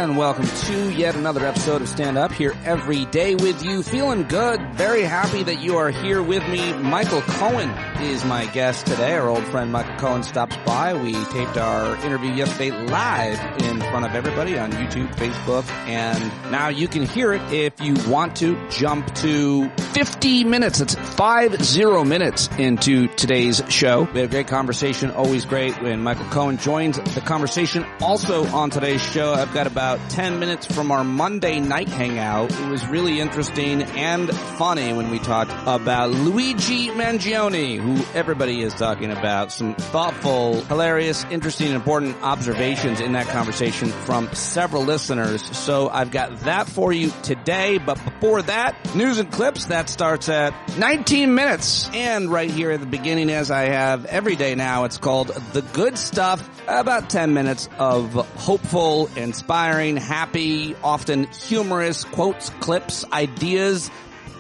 and welcome to yet another episode of Stand Up, here every day with you, feeling good, very happy that you are here with me. Michael Cohen is my guest today. Our old friend Micah Cohen stops by. We taped our interview yesterday live in front of everybody on YouTube, Facebook, and now you can hear it if you want to. Jump to 50 minutes. It's 50 minutes into today's show. We had a great conversation, always great when Michael Cohen joins the conversation. Also on today's show, I've got about 10 minutes from our Monday night hangout. It was really interesting and funny when we talked about Luigi Mangione, who everybody is talking about. Some thoughtful, hilarious, interesting, and important observations in that conversation from several listeners. So I've got that for you today. But before that, news and clips, that starts at 19 minutes. And right here at the beginning, as I have every day now, it's called The Good Stuff. About 10 minutes of hopeful, inspiring, happy, often humorous quotes, clips, ideas,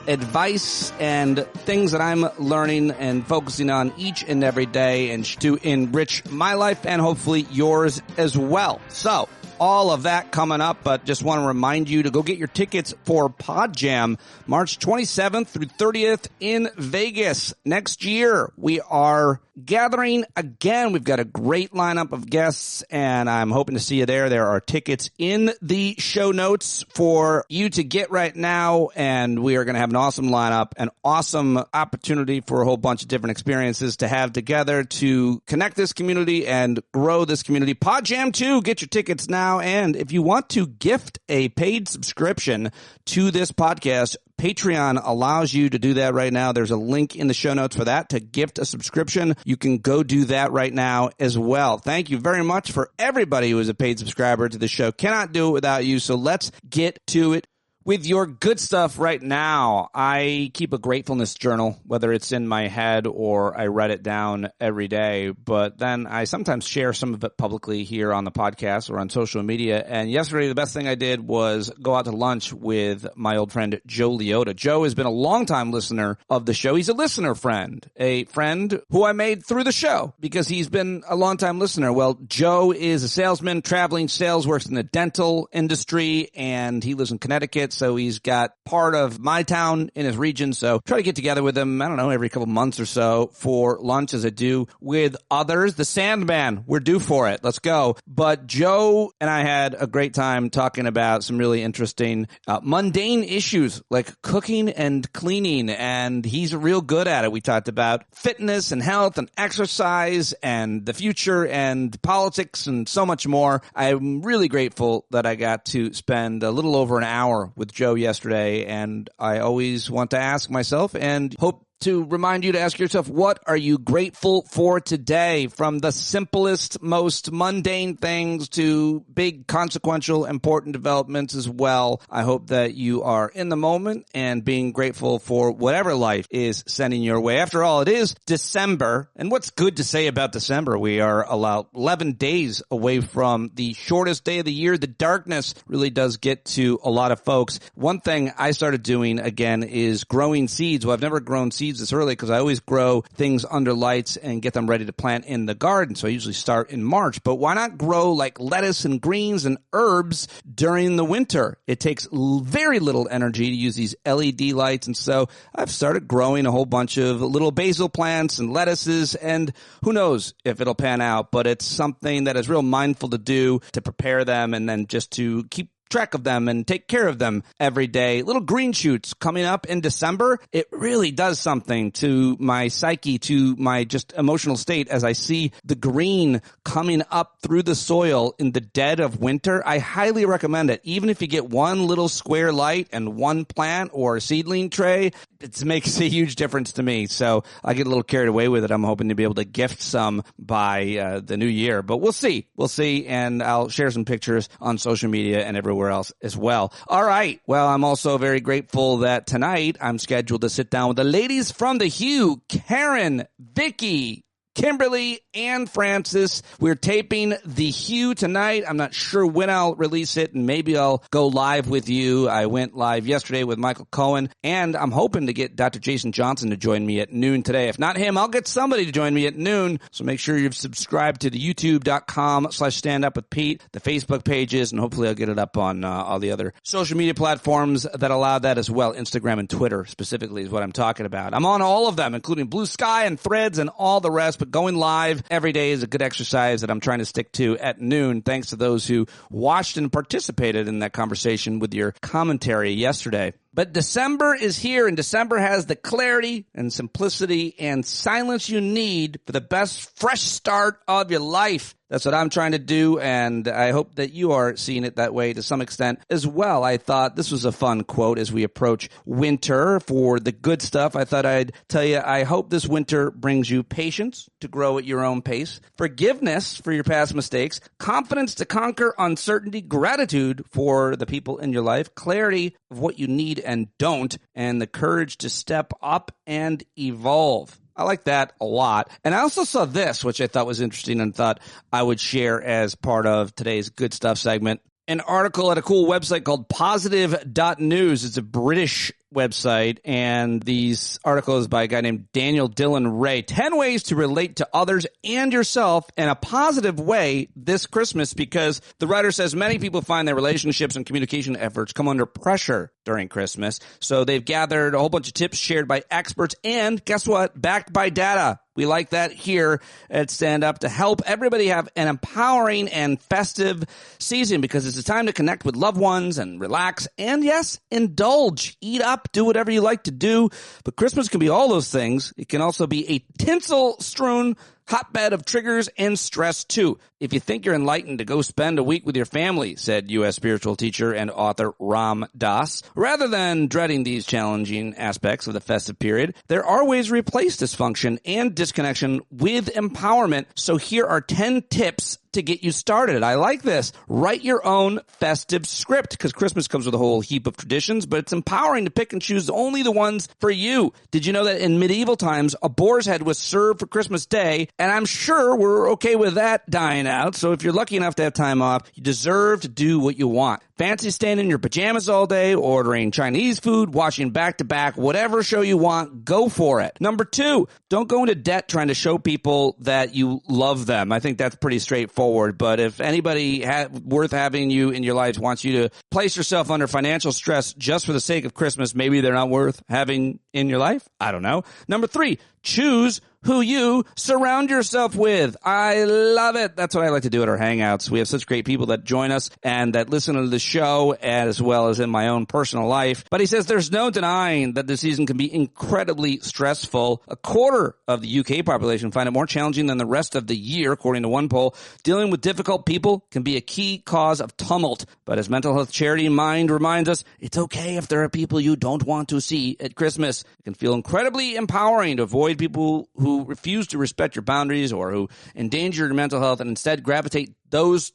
advice, and things that I'm learning and focusing on each and every day, and to enrich my life and hopefully yours as well. So, all of that coming up, but just want to remind you to go get your tickets for Pod Jam, March 27th through 30th in Vegas. Next year, we are gathering again. We've got a great lineup of guests, and I'm hoping to see you there. There are tickets in the show notes for you to get right now, and we are going to have an awesome lineup, an awesome opportunity for a whole bunch of different experiences to have together to connect this community and grow this community. Pod Jam 2, get your tickets now. And if you want to gift a paid subscription to this podcast, Patreon allows you to do that right now. There's a link in the show notes for that, to gift a subscription. You can go do that right now as well. Thank you very much for everybody who is a paid subscriber to the show. Cannot do it without you, so let's get to it. With your good stuff right now, I keep a gratefulness journal, whether it's in my head or I write it down every day, but then I sometimes share some of it publicly here on the podcast or on social media. And yesterday, the best thing I did was go out to lunch with my old friend, Joe Liotta. Joe has been a longtime listener of the show. He's a listener friend, a friend who I made through the show because he's been a longtime listener. Well, Joe is a salesman, traveling sales, works in the dental industry, and he lives in Connecticut. So he's got part of my town in his region. So try to get together with him, I don't know, every couple months or so for lunch, as I do with others. The Sandman, we're due for it. Let's go. But Joe and I had a great time talking about some really interesting, mundane issues like cooking and cleaning. And he's real good at it. We talked about fitness and health and exercise and the future and politics and so much more. I'm really grateful that I got to spend a little over an hour with Joe yesterday, and I always want to ask myself and hope to remind you to ask yourself, what are you grateful for today? From the simplest, most mundane things to big, consequential, important developments as well. I hope that you are in the moment and being grateful for whatever life is sending your way. After all, it is December, and what's good to say about December? We are allowed 11 days away from the shortest day of the year. The darkness really does get to a lot of folks. One thing I started doing again is growing seeds. Well, I've never grown seeds this early because I always grow things under lights and get them ready to plant in the garden. So I usually start in March. But why not grow like lettuce and greens and herbs during the winter? It takes very little energy to use these LED lights. And so I've started growing a whole bunch of little basil plants and lettuces, and who knows if it'll pan out. But it's something that is real mindful to do, to prepare them and then just to keep track of them and take care of them every day. Little green shoots coming up in December. It really does something to my psyche, to my just emotional state as I see the green coming up through the soil in the dead of winter. I highly recommend it. Even if you get one little square light and one plant or seedling tray, it makes a huge difference to me. So I get a little carried away with it. I'm hoping to be able to gift some by the new year, but we'll see. We'll see. And I'll share some pictures on social media and everywhere else as well. All right. Well, I'm also very grateful that tonight I'm scheduled to sit down with the ladies from The Hue, Karen, Vicky, Kimberly and Francis. We're taping The Hue tonight. I'm not sure when I'll release it, and maybe I'll go live with you. I went live yesterday with Michael Cohen, and I'm hoping to get Dr. Jason Johnson to join me at noon today. If not him, I'll get somebody to join me at noon. So make sure you've subscribed to the youtube.com/standupwithpete, the Facebook pages, and hopefully I'll get it up on all the other social media platforms that allow that as well. Instagram and Twitter specifically is what I'm talking about. I'm on all of them, including Blue Sky and Threads and all the rest, but going live every day is a good exercise that I'm trying to stick to at noon. Thanks to those who watched and participated in that conversation with your commentary yesterday. But December is here, and December has the clarity and simplicity and silence you need for the best fresh start of your life. That's what I'm trying to do, and I hope that you are seeing it that way to some extent as well. I thought this was a fun quote as we approach winter. For the good stuff, I thought I'd tell you, I hope this winter brings you patience to grow at your own pace, forgiveness for your past mistakes, confidence to conquer uncertainty, gratitude for the people in your life, clarity of what you need and don't, and the courage to step up and evolve. I like that a lot. And I also saw this, which I thought was interesting and thought I would share as part of today's Good Stuff segment. An article at a cool website called positive.news. It's a British website, and these articles by a guy named Daniel Dillon Ray. 10 ways to relate to others and yourself in a positive way this Christmas, because the writer says many people find their relationships and communication efforts come under pressure during Christmas. So they've gathered a whole bunch of tips shared by experts and, guess what, backed by data. We like that here at Stand Up to help everybody have an empowering and festive season, because it's a time to connect with loved ones and relax and, yes, indulge, eat up, do whatever you like to do. But Christmas can be all those things. It can also be a tinsel-strewn hotbed of triggers and stress, too. If you think you're enlightened, to go spend a week with your family, said U.S. spiritual teacher and author Ram Dass. Rather than dreading these challenging aspects of the festive period, there are ways to replace dysfunction and disconnection with empowerment. So here are 10 tips to get you started. I like this. Write your own festive script, because Christmas comes with a whole heap of traditions, but it's empowering to pick and choose only the ones for you. Did you know that in medieval times, a boar's head was served for Christmas Day? And I'm sure we're okay with that dying out. So if you're lucky enough to have time off, you deserve to do what you want. Fancy staying in your pajamas all day, ordering Chinese food, watching back-to-back, whatever show you want, go for it. Number 2, don't go into debt trying to show people that you love them. I think that's pretty straightforward, but if anybody worth having you in your life wants you to place yourself under financial stress just for the sake of Christmas, maybe they're not worth having in your life. I don't know. Number 3, choose who you surround yourself with. I love it. That's what I like to do at our hangouts. We have such great people that join us and that listen to the show, as well as in my own personal life. But he says there's no denying that the season can be incredibly stressful. A quarter of the UK population find it more challenging than the rest of the year, according to one poll. Dealing with difficult people can be a key cause of tumult. But as mental health charity Mind reminds us, it's okay if there are people you don't want to see at Christmas. It can feel incredibly empowering to avoid people who refuse to respect your boundaries or who endanger your mental health, and instead gravitate those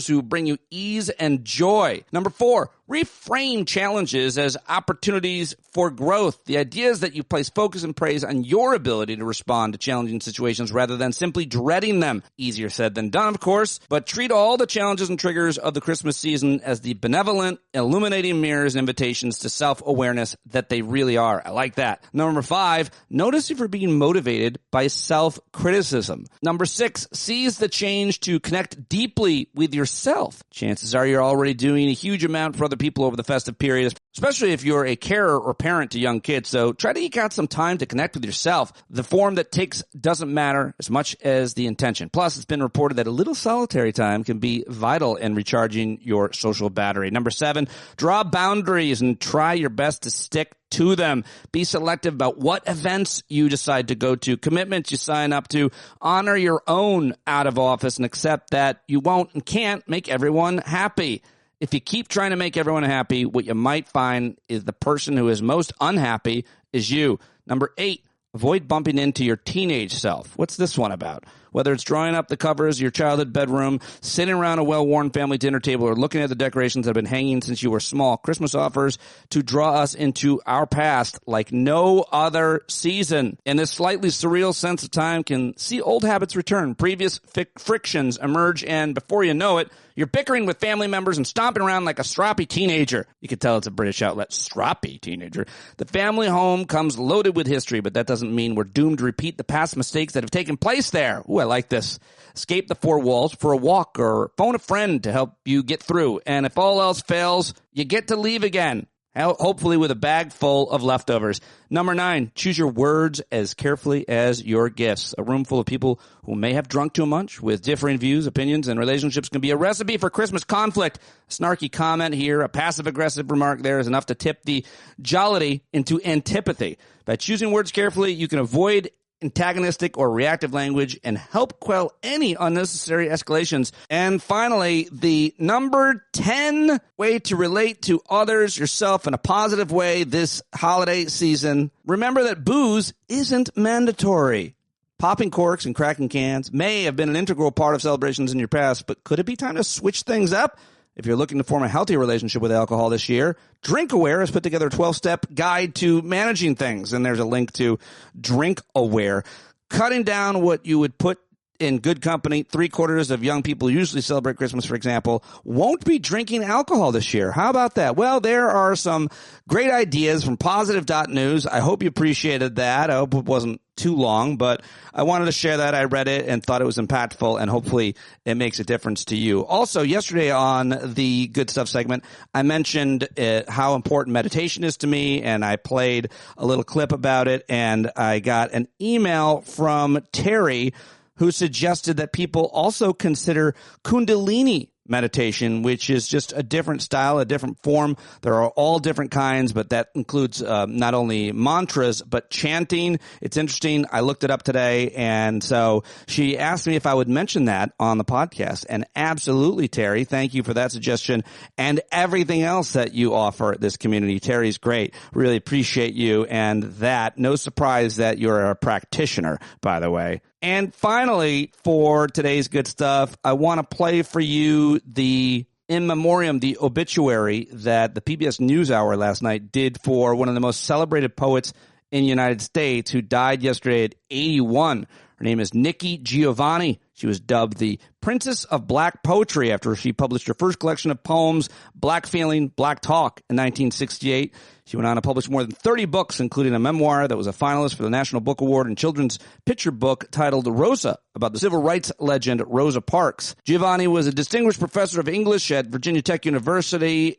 who bring you ease and joy. Number 4, reframe challenges as opportunities for growth. The idea is that you place focus and praise on your ability to respond to challenging situations rather than simply dreading them. Easier said than done, of course, but treat all the challenges and triggers of the Christmas season as the benevolent, illuminating mirrors and invitations to self-awareness that they really are. I like that. Number 5, notice if you're being motivated by self-criticism. Number 6, seize the change to connect deeply with yourself. Chances are you're already doing a huge amount for other people over the festive period, especially if you're a carer or parent to young kids. So try to eke out some time to connect with yourself. The form that takes doesn't matter as much as the intention. Plus, it's been reported that a little solitary time can be vital in recharging your social battery. Number 7, draw boundaries and try your best to stick to them. Be selective about what events you decide to go to, commitments you sign up to. Honor your own out of office and accept that you won't and can't make everyone happy. If you keep trying to make everyone happy, what you might find is the person who is most unhappy is you. Number 8, avoid bumping into your teenage self. What's this one about? Whether it's drawing up the covers of your childhood bedroom, sitting around a well-worn family dinner table, or looking at the decorations that have been hanging since you were small, Christmas offers to draw us into our past like no other season. In this slightly surreal sense of time, can see old habits return, previous frictions emerge, and before you know it, you're bickering with family members and stomping around like a stroppy teenager. You can tell it's a British outlet, stroppy teenager. The family home comes loaded with history, but that doesn't mean we're doomed to repeat the past mistakes that have taken place there. Ooh, I like this. Escape the four walls for a walk or phone a friend to help you get through. And if all else fails, you get to leave again. Hopefully with a bag full of leftovers. Number 9, choose your words as carefully as your gifts. A room full of people who may have drunk too much with differing views, opinions, and relationships can be a recipe for Christmas conflict. A snarky comment here, a passive-aggressive remark there is enough to tip the jollity into antipathy. By choosing words carefully, you can avoid antagonistic or reactive language and help quell any unnecessary escalations. And finally, the number 10 way to relate to others, yourself in a positive way this holiday season. Remember that booze isn't mandatory. Popping corks and cracking cans may have been an integral part of celebrations in your past, but could it be time to switch things up? If you're looking to form a healthy relationship with alcohol this year, DrinkAware has put together a 12-step guide to managing things, and there's a link to DrinkAware. Cutting down what you would put in good company. 3/4 of young people usually celebrate Christmas, for example, won't be drinking alcohol this year. How about that? Well, there are some great ideas from positive.news. I hope you appreciated that. I hope it wasn't too long, but I wanted to share that. I read it and thought it was impactful, and hopefully it makes a difference to you. Also, yesterday on the Good Stuff segment, I mentioned how important meditation is to me, and I played a little clip about it, and I got an email from Terry who suggested that people also consider Kundalini meditation, which is just a different style, a different form. There are all different kinds, but that includes not only mantras, but chanting. It's interesting. I looked it up today, and so she asked me if I would mention that on the podcast. And absolutely, Terry, thank you for that suggestion and everything else that you offer this community. Terry's great. Really appreciate you. And that, no surprise that you're a practitioner, by the way. And finally, for today's good stuff, I want to play for you the in memoriam, the obituary that the PBS NewsHour last night did for one of the most celebrated poets in the United States who died yesterday at 81. Her name is Nikki Giovanni. She was dubbed the Princess of Black Poetry after she published her first collection of poems, Black Feeling, Black Talk, in 1968. She went on to publish more than 30 books, including a memoir that was a finalist for the National Book Award and children's picture book titled Rosa, about the civil rights legend Rosa Parks. Giovanni was a distinguished professor of English at Virginia Tech University,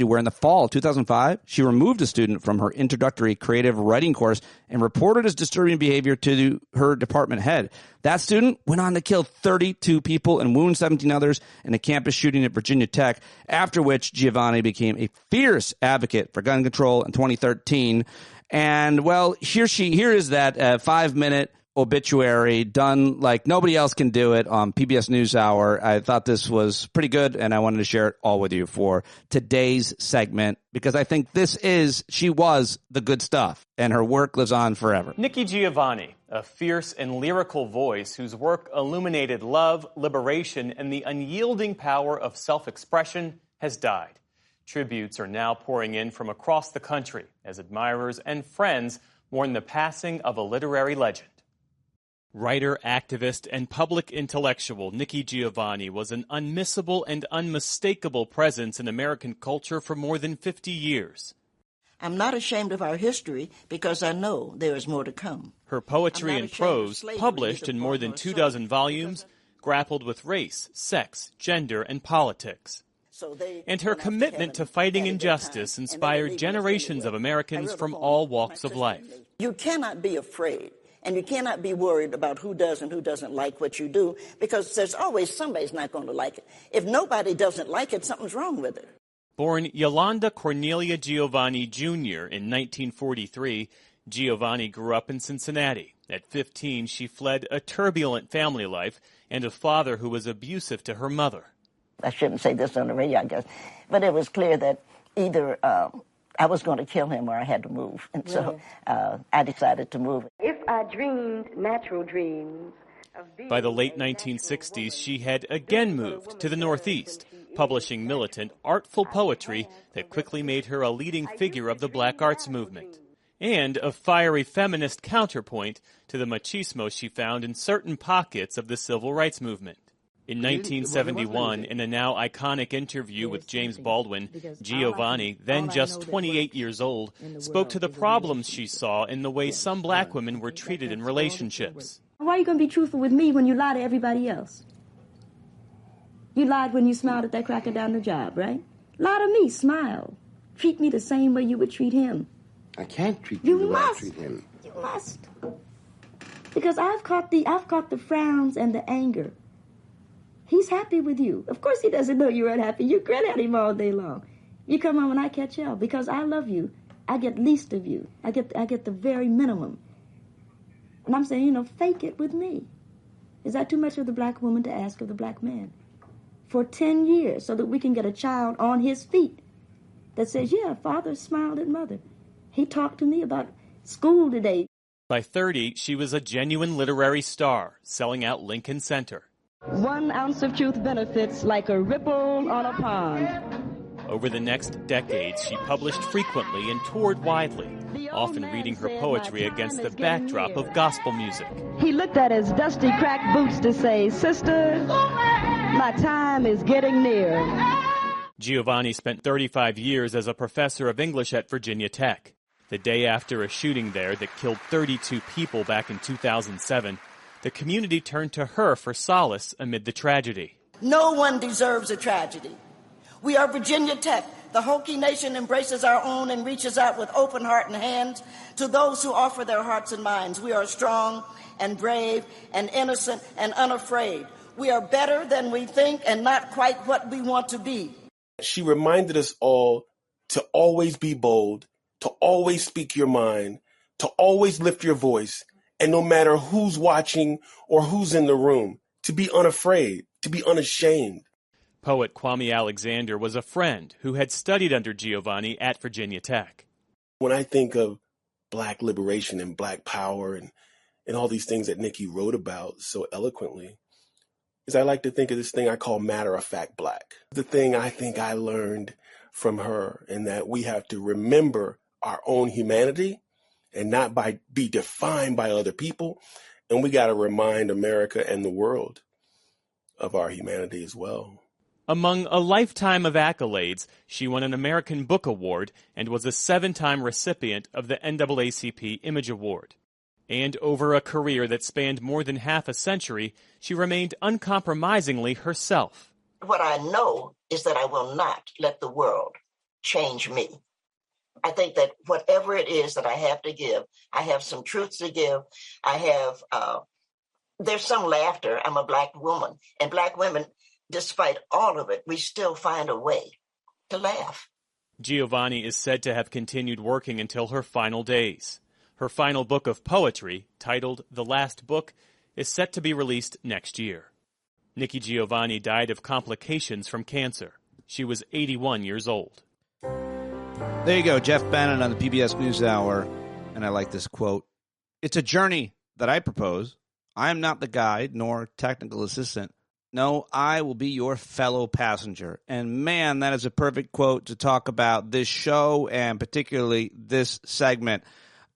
where in the fall of 2005, she removed a student from her introductory creative writing course and reported his disturbing behavior to her department head. That student went on to kill 32 people and wound 17 others in a campus shooting at Virginia Tech, after which Giovanni became a fierce advocate for gun control in 2013. And, well, here is that 5-minute obituary done like nobody else can do it on PBS NewsHour. I thought this was pretty good, and I wanted to share it all with you for today's segment because I think she was the good stuff, and her work lives on forever. Nikki Giovanni, a fierce and lyrical voice whose work illuminated love, liberation, and the unyielding power of self-expression, has died. Tributes are now pouring in from across the country as admirers and friends mourn the passing of a literary legend. Writer, activist, and public intellectual Nikki Giovanni was an unmissable and unmistakable presence in American culture for more than 50 years. I'm not ashamed of our history because I know there is more to come. Her poetry and prose, published in more than 24 volumes, grappled with race, sex, gender, and politics. And her commitment to fighting injustice inspired generations of Americans from all walks of life. You cannot be afraid. And you cannot be worried about who does and who doesn't like what you do, because there's always somebody's not going to like it. If nobody doesn't like it, something's wrong with it. Born Yolanda Cornelia Giovanni Jr. in 1943, Giovanni grew up in Cincinnati. At 15, she fled a turbulent family life and a father who was abusive to her mother. I shouldn't say this on the radio, I guess, but it was clear that either I was going to kill him or I had to move. And so I decided to move. If I dreamed natural dreams. By the late 1960s, she had again moved to the Northeast, publishing militant, artful poetry that quickly made her a leading figure of the black arts movement, and a fiery feminist counterpoint to the machismo she found in certain pockets of the civil rights movement. In 1971, in a now iconic interview with James Baldwin, Giovanni, then just 28 years old, spoke to the problems she saw in the way some black women were treated in relationships. Why are you going to be truthful with me when you lie to everybody else? You lied when you smiled at that cracker down the job, right? Lie to me, smile. Treat me the same way you would treat him. I can't treat you the way I treat him. You must. Because I've caught the frowns and the anger. He's happy with you. Of course he doesn't know you're unhappy. You grin at him all day long. You come home and I catch hell because I love you. I get least of you. I get the very minimum. And I'm saying, fake it with me. Is that too much of the black woman to ask of the black man? For 10 years, so that we can get a child on his feet that says, yeah, father smiled at mother. He talked to me about school today. By 30, she was a genuine literary star, selling out Lincoln Center. 1 ounce of truth benefits like a ripple on a pond. Over the next decades, she published frequently and toured widely, often reading her poetry against the backdrop of gospel music. He looked at his dusty cracked boots to say, sister, my time is getting near. Giovanni spent 35 years as a professor of English at Virginia Tech. The day after a shooting there that killed 32 people back in 2007, the community turned to her for solace amid the tragedy. No one deserves a tragedy. We are Virginia Tech. The Hokie Nation embraces our own and reaches out with open heart and hands to those who offer their hearts and minds. We are strong and brave and innocent and unafraid. We are better than we think and not quite what we want to be. She reminded us all to always be bold, to always speak your mind, to always lift your voice, and no matter who's watching or who's in the room, to be unafraid, to be unashamed. Poet Kwame Alexander was a friend who had studied under Giovanni at Virginia Tech. When I think of black liberation and black power and all these things that Nikki wrote about so eloquently, is I like to think of this thing I call matter-of-fact black. The thing I think I learned from her, and that we have to remember our own humanity and not be defined by other people. And we got to remind America and the world of our humanity as well. Among a lifetime of accolades, she won an American Book Award and was a 7-time recipient of the NAACP Image Award. And over a career that spanned more than half a century, she remained uncompromisingly herself. What I know is that I will not let the world change me. I think that whatever it is that I have to give, I have some truths to give. I have, there's some laughter. I'm a black woman, and black women, despite all of it, we still find a way to laugh. Giovanni is said to have continued working until her final days. Her final book of poetry, titled The Last Book, is set to be released next year. Nikki Giovanni died of complications from cancer. She was 81 years old. There you go, Jeff Bannon on the PBS NewsHour, and I like this quote. It's a journey that I propose. I am not the guide nor technical assistant. No, I will be your fellow passenger. And man, that is a perfect quote to talk about this show and particularly this segment.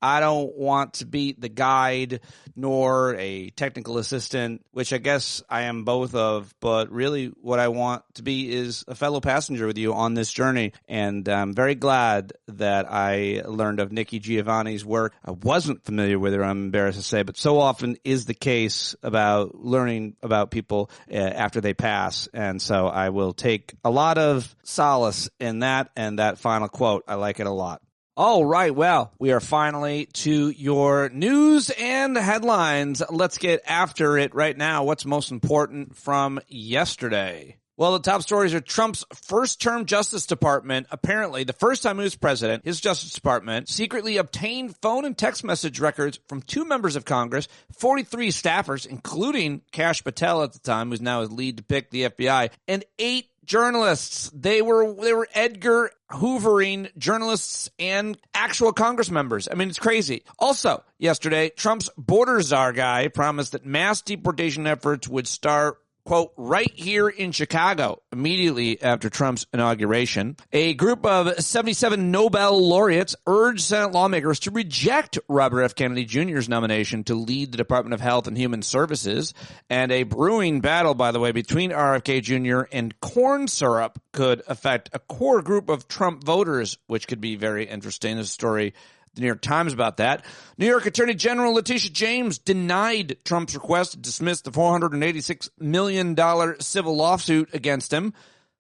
I don't want to be the guide nor a technical assistant, which I guess I am both of, but really what I want to be is a fellow passenger with you on this journey. And I'm very glad that I learned of Nikki Giovanni's work. I wasn't familiar with her, I'm embarrassed to say, but so often is the case about learning about people after they pass. And so I will take a lot of solace in that and that final quote. I like it a lot. All right, well, we are finally to your news and headlines. Let's get after it right now. What's most important from yesterday? Well, the top stories are Trump's first-term Justice Department. Apparently, the first time he was president, his Justice Department secretly obtained phone and text message records from 2 members of Congress, 43 staffers, including Kash Patel at the time, who's now his lead to pick the FBI, and 8 journalists. They were Edgar Hoovering journalists and actual Congress members. I mean, it's crazy. Also, yesterday, Trump's border czar guy promised that mass deportation efforts would start, quote, right here in Chicago immediately after Trump's inauguration. A group of 77 Nobel laureates urged Senate lawmakers to reject Robert F. Kennedy Jr.'s nomination to lead the Department of Health and Human Services. And a brewing battle, by the way, between RFK Jr. and corn syrup could affect a core group of Trump voters, which could be very interesting. There's a story the New York Times about that. New York Attorney General Letitia James denied Trump's request to dismiss the $486 million civil lawsuit against him.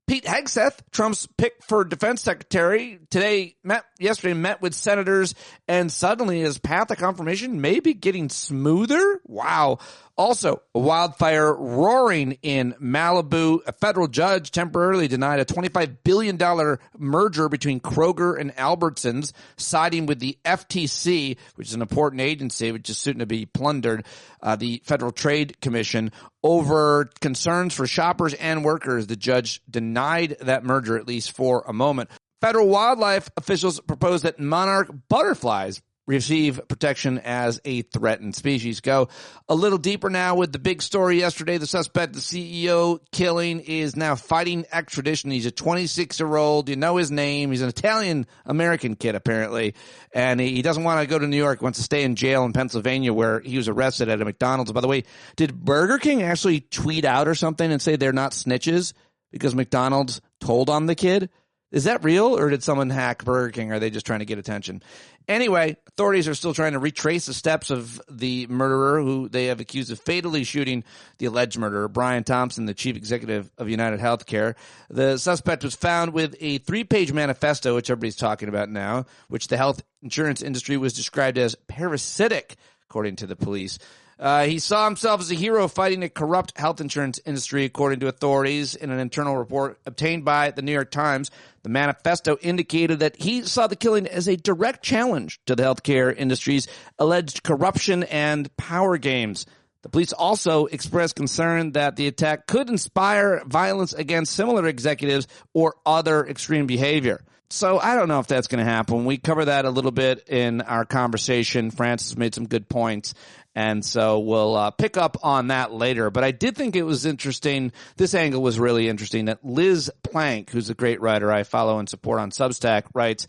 Pete Hegseth, Trump's pick for defense secretary, yesterday met with senators, and suddenly his path to confirmation may be getting smoother. Wow. Also, a wildfire roaring in Malibu. A federal judge temporarily denied a $25 billion merger between Kroger and Albertsons, siding with the FTC, which is an important agency which is soon to be plundered, the Federal Trade Commission, over concerns for shoppers and workers. The judge denied that merger, at least for a moment. Federal wildlife officials proposed that monarch butterflies receive protection as a threatened species. Go a little deeper now with the big story yesterday. The suspect, the CEO killing, is now fighting extradition. He's a 26-year-old. You know his name. He's an Italian-American kid, apparently. And he doesn't want to go to New York. He wants to stay in jail in Pennsylvania, where he was arrested at a McDonald's. By the way, did Burger King actually tweet out or something and say they're not snitches because McDonald's told on the kid? Is that real, or did someone hack Burger King? Or are they just trying to get attention? Anyway, authorities are still trying to retrace the steps of the murderer, who they have accused of fatally shooting the alleged murderer, Brian Thompson, the chief executive of United Healthcare. The suspect was found with a 3-page manifesto, which everybody's talking about now, which the health insurance industry was described as parasitic, according to the police. He saw himself as a hero fighting a corrupt health insurance industry, according to authorities in an internal report obtained by the New York Times. The manifesto indicated that he saw the killing as a direct challenge to the healthcare industry's alleged corruption and power games. The police also expressed concern that the attack could inspire violence against similar executives or other extreme behavior. So I don't know if that's going to happen. We cover that a little bit in our conversation. Francis made some good points, and so we'll pick up on that later. But I did think it was interesting. This angle was really interesting that Liz Plank, who's a great writer I follow and support on Substack, writes,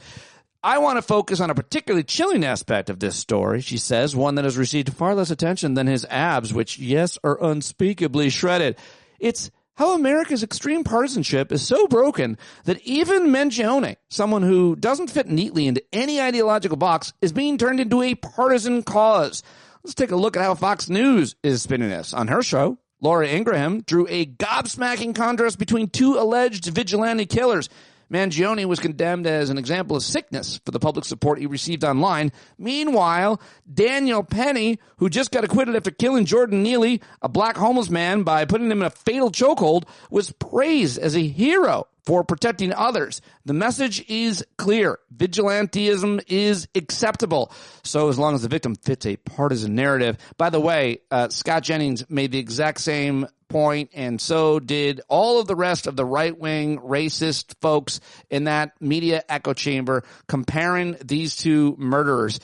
I want to focus on a particularly chilling aspect of this story, she says, one that has received far less attention than his abs, which, yes, are unspeakably shredded. It's how America's extreme partisanship is so broken that even Mangione, someone who doesn't fit neatly into any ideological box, is being turned into a partisan cause. Let's take a look at how Fox News is spinning this. On her show, Laura Ingraham drew a gobsmacking contrast between two alleged vigilante killers. Mangione was condemned as an example of sickness for the public support he received online. Meanwhile, Daniel Penny, who just got acquitted after killing Jordan Neely, a black homeless man, by putting him in a fatal chokehold, was praised as a hero for protecting others. The message is clear. Vigilantism is acceptable, so as long as the victim fits a partisan narrative. By the way, Scott Jennings made the exact same point, and so did all of the rest of the right-wing racist folks in that media echo chamber, comparing these two murderers,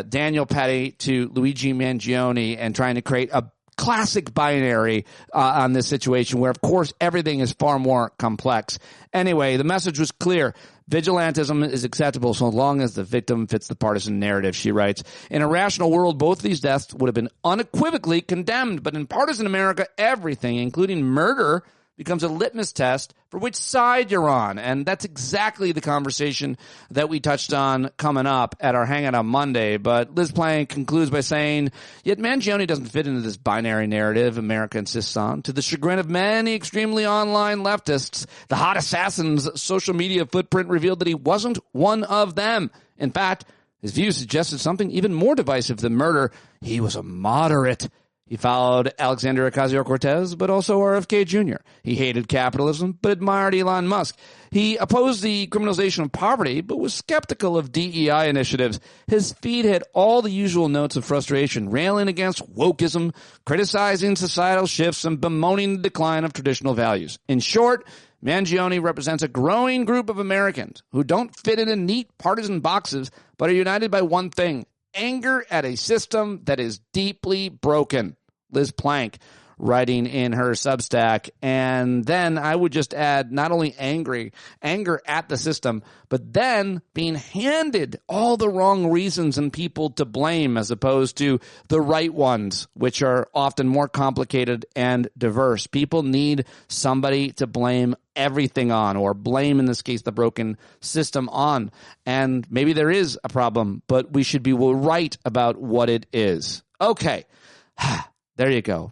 Daniel Petty to Luigi Mangione, and trying to create a classic binary on this situation where, of course, everything is far more complex. Anyway, the message was clear. Vigilantism is acceptable so long as the victim fits the partisan narrative, she writes. In a rational world, both of these deaths would have been unequivocally condemned. But in partisan America, everything, including murder, becomes a litmus test for which side you're on. And that's exactly the conversation that we touched on coming up at our Hangout on Monday. But Liz Plank concludes by saying, yet Mangione doesn't fit into this binary narrative America insists on. To the chagrin of many extremely online leftists, the hot assassin's social media footprint revealed that he wasn't one of them. In fact, his views suggested something even more divisive than murder. He was a moderate. He followed Alexandria Ocasio-Cortez, but also RFK Jr. He hated capitalism, but admired Elon Musk. He opposed the criminalization of poverty, but was skeptical of DEI initiatives. His feed had all the usual notes of frustration, railing against wokeism, criticizing societal shifts, and bemoaning the decline of traditional values. In short, Mangione represents a growing group of Americans who don't fit into neat partisan boxes, but are united by one thing: anger at a system that is deeply broken. Liz Plank writing in her Substack. And then I would just add not only anger at the system, but then being handed all the wrong reasons and people to blame as opposed to the right ones, which are often more complicated and diverse. People need somebody to blame everything on, or blame, in this case, the broken system on. And maybe there is a problem, but we should be right about what it is. Okay, there you go.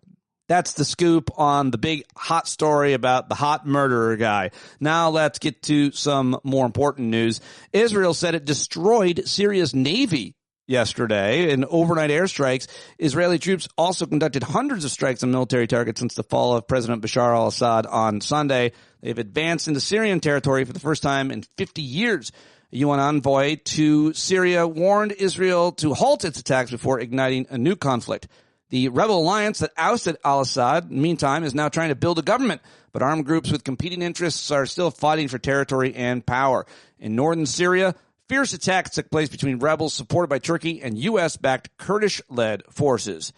That's the scoop on the big hot story about the hot murderer guy. Now let's get to some more important news. Israel said it destroyed Syria's navy yesterday in overnight airstrikes. Israeli troops also conducted hundreds of strikes on military targets since the fall of President Bashar al-Assad on Sunday. They've advanced into Syrian territory for the first time in 50 years. A UN envoy to Syria warned Israel to halt its attacks before igniting a new conflict. The rebel alliance that ousted al-Assad, meantime, is now trying to build a government, but armed groups with competing interests are still fighting for territory and power. In northern Syria, fierce attacks took place between rebels supported by Turkey and U.S.-backed Kurdish-led forces.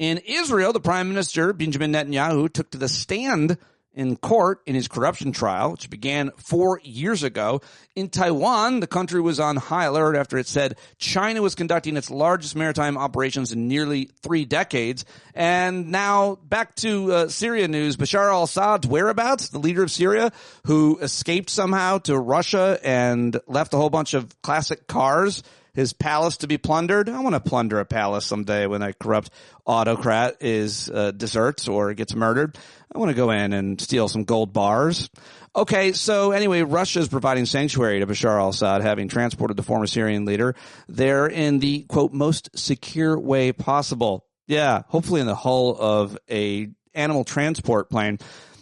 In Israel, the Prime Minister, Benjamin Netanyahu, took to the stand in court in his corruption trial, which began 4 years ago. In Taiwan, the country was on high alert after it said China was conducting its largest maritime operations in nearly 3 decades. And now back to Syria news. Bashar al-Assad's whereabouts, the leader of Syria, who escaped somehow to Russia and left a whole bunch of classic cars, his palace to be plundered. I want to plunder a palace someday when a corrupt autocrat deserts or gets murdered. I want to go in and steal some gold bars. Okay, so anyway, Russia is providing sanctuary to Bashar al-Assad, having transported the former Syrian leader there in the, quote, most secure way possible. Yeah, hopefully in the hull of a animal transport plane.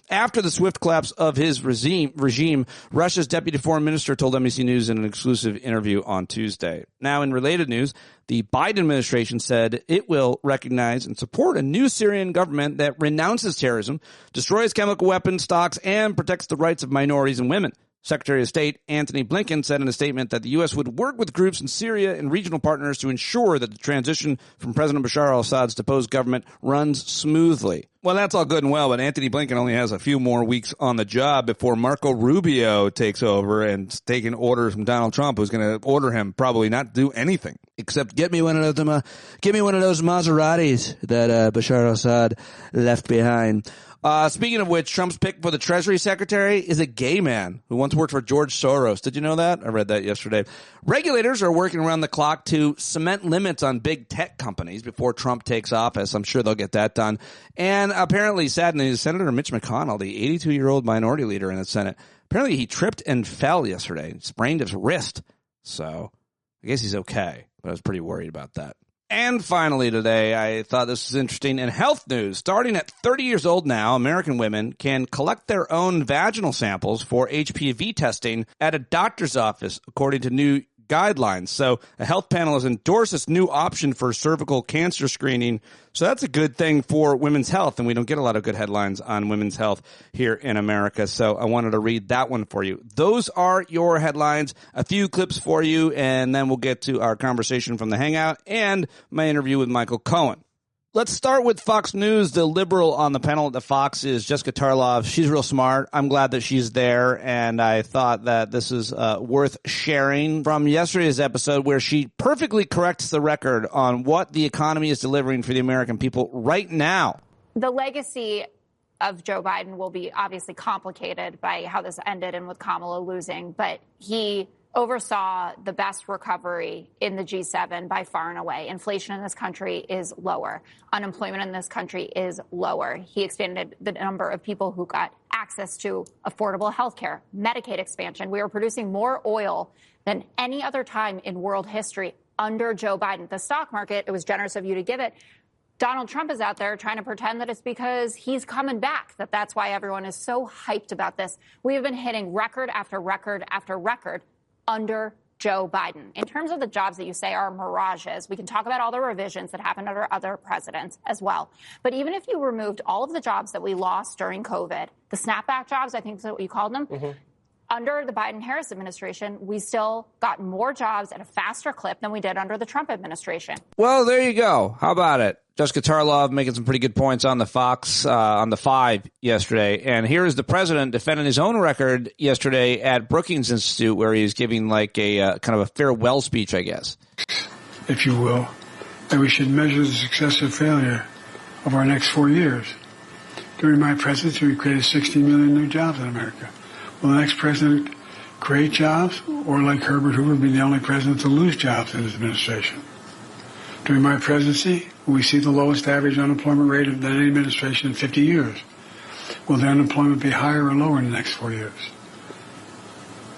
After the swift collapse of his regime, Russia's deputy foreign minister told NBC News in an exclusive interview on Tuesday. Now, in related news, the Biden administration said it will recognize and support a new Syrian government that renounces terrorism, destroys chemical weapons stocks, and protects the rights of minorities and women. Secretary of State Antony Blinken said in a statement that the U.S. would work with groups in Syria and regional partners to ensure that the transition from President Bashar al-Assad's deposed government runs smoothly. Well, that's all good and well, but Antony Blinken only has a few more weeks on the job before Marco Rubio takes over and taking orders from Donald Trump, who's going to order him probably not to do anything except get me one of those Maseratis that Bashar al-Assad left behind. Speaking of which, Trump's pick for the Treasury Secretary is a gay man who once worked for George Soros. Did you know that? I read that yesterday. Regulators are working around the clock to cement limits on big tech companies before Trump takes office. I'm sure they'll get that done. And apparently, sad news, Senator Mitch McConnell, the 82-year-old minority leader in the Senate, apparently he tripped and fell yesterday and sprained his wrist. So I guess he's okay, but I was pretty worried about that. And finally today, I thought this was interesting. In health news, starting at 30 years old now, American women can collect their own vaginal samples for HPV testing at a doctor's office, according to new guidelines. So a health panel has endorsed this new option for cervical cancer screening. So that's a good thing for women's health. And we don't get a lot of good headlines on women's health here in America. So I wanted to read that one for you. Those are your headlines. A few clips for you, and then we'll get to our conversation from the Hangout and my interview with Michael Cohen. Let's start with Fox News. The liberal on the panel at the Fox is Jessica Tarlov. She's real smart. I'm glad that she's there, and I thought that this is worth sharing from yesterday's episode where she perfectly corrects the record on what the economy is delivering for the American people right now. The legacy of Joe Biden will be obviously complicated by how this ended and with Kamala losing, but he oversaw the best recovery in the G7 by far and away. Inflation in this country is lower. Unemployment in this country is lower. He expanded the number of people who got access to affordable health care, Medicaid expansion. We were producing more oil than any other time in world history under Joe Biden. The stock market, it was generous of you to give it. Donald Trump is out there trying to pretend that it's because he's coming back, that's why everyone is so hyped about this. We have been hitting record after record after record under Joe Biden. In terms of the jobs that you say are mirages, we can talk about all the revisions that happened under other presidents as well. But even if you removed all of the jobs that we lost during COVID, the snapback jobs, I think is what you called them, under the Biden-Harris administration, we still got more jobs at a faster clip than we did under the Trump administration. Well, there you go. How about it? Jessica Tarlov making some pretty good points on the Fox, on the 5 yesterday. And here is the president defending his own record yesterday at Brookings Institute, where he's giving like a kind of a farewell speech, I guess. If you will, that we should measure the success or failure of our next 4 years. During my presidency, we created 60 million new jobs in America. Will the next president create jobs, or like Herbert Hoover, be the only president to lose jobs in his administration? During my presidency, will we see the lowest average unemployment rate of any administration in 50 years? Will the unemployment be higher or lower in the next 4 years?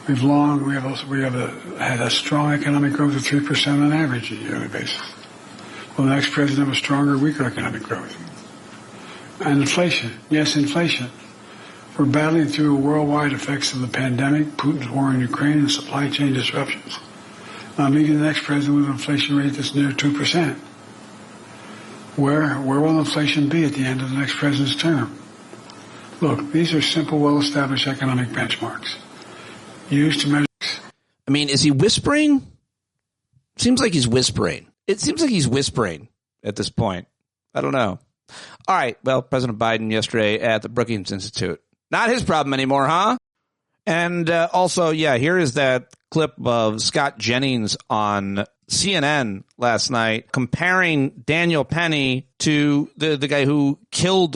We have had a strong economic growth of 3% on average on a yearly basis. Will the next president have a stronger or weaker economic growth? And inflation. Yes, inflation. We're battling through worldwide effects of the pandemic, Putin's war in Ukraine, and supply chain disruptions. I'm meeting the next president with an inflation rate that's near 2%. Where will inflation be at the end of the next president's term? Look, these are simple, well-established economic benchmarks used to measure. I mean, is he whispering? Seems like he's whispering. It seems like he's whispering at this point. I don't know. All right. Well, President Biden yesterday at the Brookings Institute. Not his problem anymore, huh? And also, yeah, here is that clip of Scott Jennings on CNN last night comparing Daniel Penny to the guy who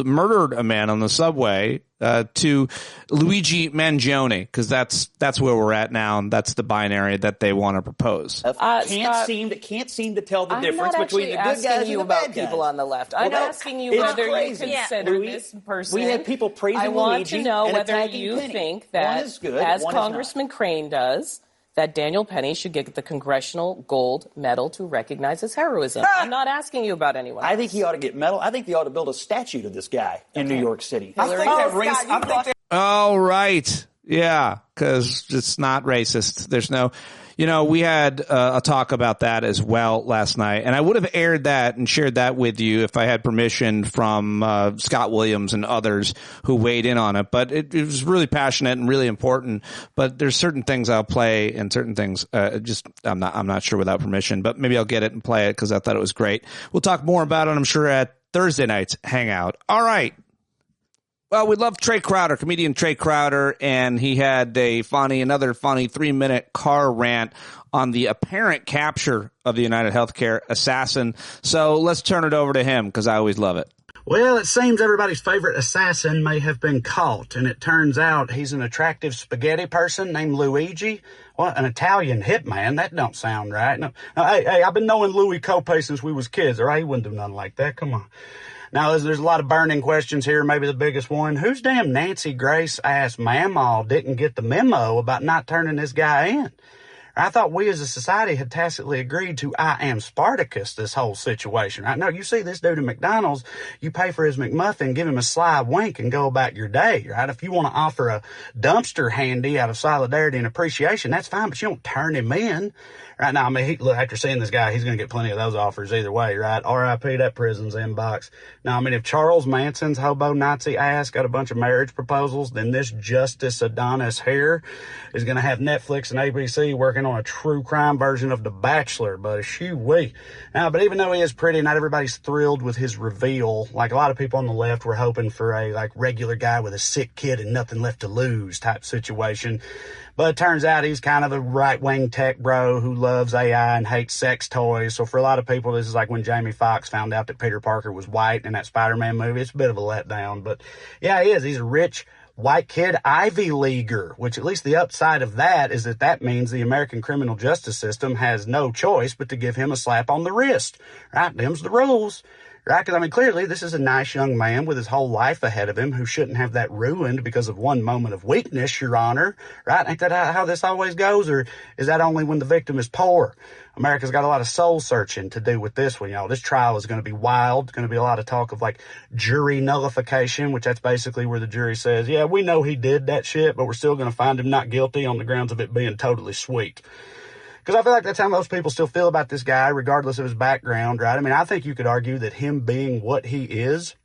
murdered a man on the subway to Luigi Mangione, because that's where we're at now, and that's the binary that they want to propose. Can't seem to tell the difference between the good guys and the bad people on the left. I'm asking you whether you consider this person. We have people praising Luigi. I want to know whether you think that, as Congressman Crane does, that Daniel Penny should get the Congressional Gold Medal to recognize his heroism. I'm not asking you about anyone else. I think he ought to get medal. I think they ought to build a statue to this guy in New York City. Oh, right. Yeah, because it's not racist. There's no... we had a talk about that as well last night, and I would have aired that and shared that with you if I had permission from Scott Williams and others who weighed in on it. But it was really passionate and really important. But there's certain things I'll play and certain things I'm not sure without permission. But maybe I'll get it and play it because I thought it was great. We'll talk more about it, I'm sure, at Thursday night's Hangout. All right. Well, we love Trey Crowder, comedian Trey Crowder, and he had another funny 3-minute car rant on the apparent capture of the United Healthcare assassin. So let's turn it over to him because I always love it. Well, it seems everybody's favorite assassin may have been caught, and it turns out he's an attractive spaghetti person named Luigi. What, an Italian hitman? That don't sound right. No, hey, I've been knowing Louis Cope since we was kids, all right? He wouldn't do nothing like that. Come on. Now, there's a lot of burning questions here, maybe the biggest one. Whose damn Nancy Grace ass mamaw didn't get the memo about not turning this guy in? I thought we as a society had tacitly agreed to I am Spartacus this whole situation, right? No, you see this dude at McDonald's, you pay for his McMuffin, give him a sly wink and go about your day, right? If you want to offer a dumpster handy out of solidarity and appreciation, that's fine, but you don't turn him in. Right now, I mean, look, after seeing this guy, he's going to get plenty of those offers either way, right? R.I.P. that prison's inbox. Now, I mean, if Charles Manson's hobo Nazi ass got a bunch of marriage proposals, then this Justice Adonis here is going to have Netflix and ABC working on a true crime version of The Bachelor, but shoo-wee. Now, but even though he is pretty, not everybody's thrilled with his reveal. Like, a lot of people on the left were hoping for a, regular guy with a sick kid and nothing left to lose type situation. But it turns out he's kind of a right-wing tech bro who loves AI and hates sex toys. So for a lot of people, this is like when Jamie Foxx found out that Peter Parker was white in that Spider-Man movie. It's a bit of a letdown. But yeah, he is. He's a rich white kid Ivy Leaguer, which at least the upside of that is that means the American criminal justice system has no choice but to give him a slap on the wrist. Right? Them's the rules. Right? Because, I mean, clearly this is a nice young man with his whole life ahead of him who shouldn't have that ruined because of one moment of weakness, Your Honor. Right? Ain't that how this always goes? Or is that only when the victim is poor? America's got a lot of soul searching to do with this one, y'all. This trial is going to be wild. It's going to be a lot of talk of jury nullification, which that's basically where the jury says, yeah, we know he did that shit, but we're still going to find him not guilty on the grounds of it being totally sweet. Because I feel like that's how most people still feel about this guy, regardless of his background, right? I mean, I think you could argue that him being what he is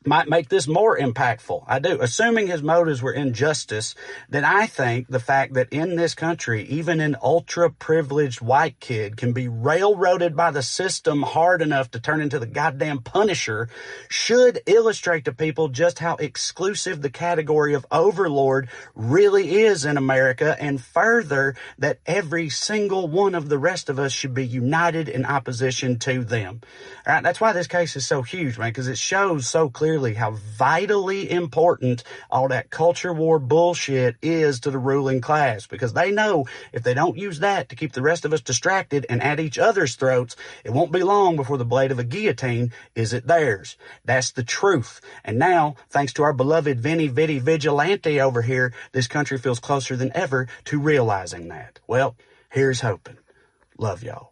might make this more impactful. I do. Assuming his motives were injustice, then I think the fact that in this country, even an ultra-privileged white kid can be railroaded by the system hard enough to turn into the goddamn Punisher should illustrate to people just how exclusive the category of overlord really is in America, and further, that every single one of the rest of us should be united in opposition to them. All right? That's why this case is so huge, man, because it shows so clearly how vitally important all that culture war bullshit is to the ruling class, because they know if they don't use that to keep the rest of us distracted and at each other's throats, it won't be long before the blade of a guillotine is at theirs. That's the truth. And now, thanks to our beloved Vinny Vitty Vigilante over here, this country feels closer than ever to realizing that. Well, here's hoping. Love y'all.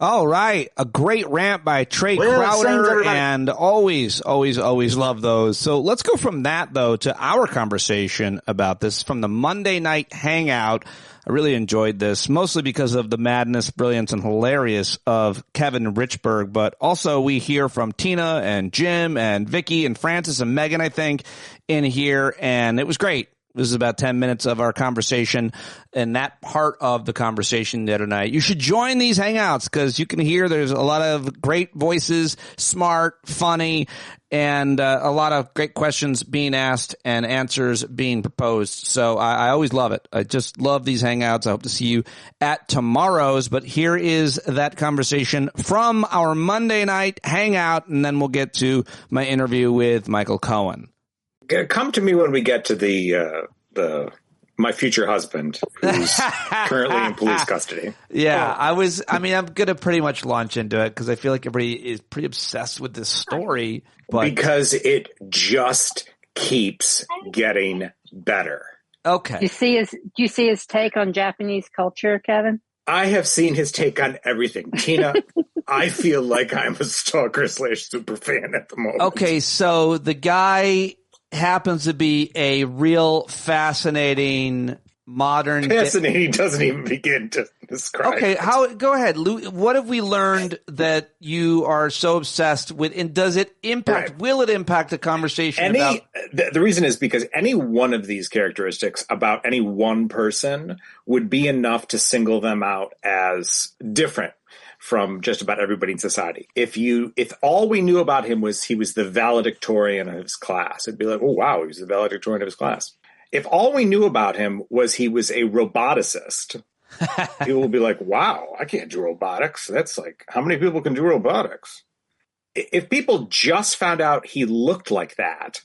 All right. A great rant by Trey Crowder, and always love those. So let's go from that, though, to our conversation about this from the Monday night hangout. I really enjoyed this, mostly because of the madness, brilliance, and hilarious of Kevin Richburg. But also we hear from Tina and Jim and Vicky and Francis and Megan, I think, in here. And it was great. This is about 10 minutes of our conversation and that part of the conversation the other night. You should join these hangouts because you can hear there's a lot of great voices, smart, funny, and a lot of great questions being asked and answers being proposed. So I always love it. I just love these hangouts. I hope to see you at tomorrow's. But here is that conversation from our Monday night hangout, and then we'll get to my interview with Michael Cohen. Come to me when we get to the my future husband, who's currently in police custody. Yeah, I'm going to pretty much launch into it because I feel like everybody is pretty obsessed with this story. But because it just keeps getting better. Okay. Do you see his take on Japanese culture, Kevin? I have seen his take on everything. Tina, I feel like I'm a stalker / super fan at the moment. Okay, so the guy happens to be a real fascinating modern. Fascinating doesn't even begin to describe. Okay, go ahead, Lou. What have we learned that you are so obsessed with, and does it impact? Right. Will it impact the conversation? The reason is because any one of these characteristics about any one person would be enough to single them out as different from just about everybody in society. If all we knew about him was he was the valedictorian of his class, it'd be like, oh, wow, he was the valedictorian of his class. If all we knew about him was he was a roboticist, people would be like, wow, I can't do robotics. That's like, how many people can do robotics? If people just found out he looked like that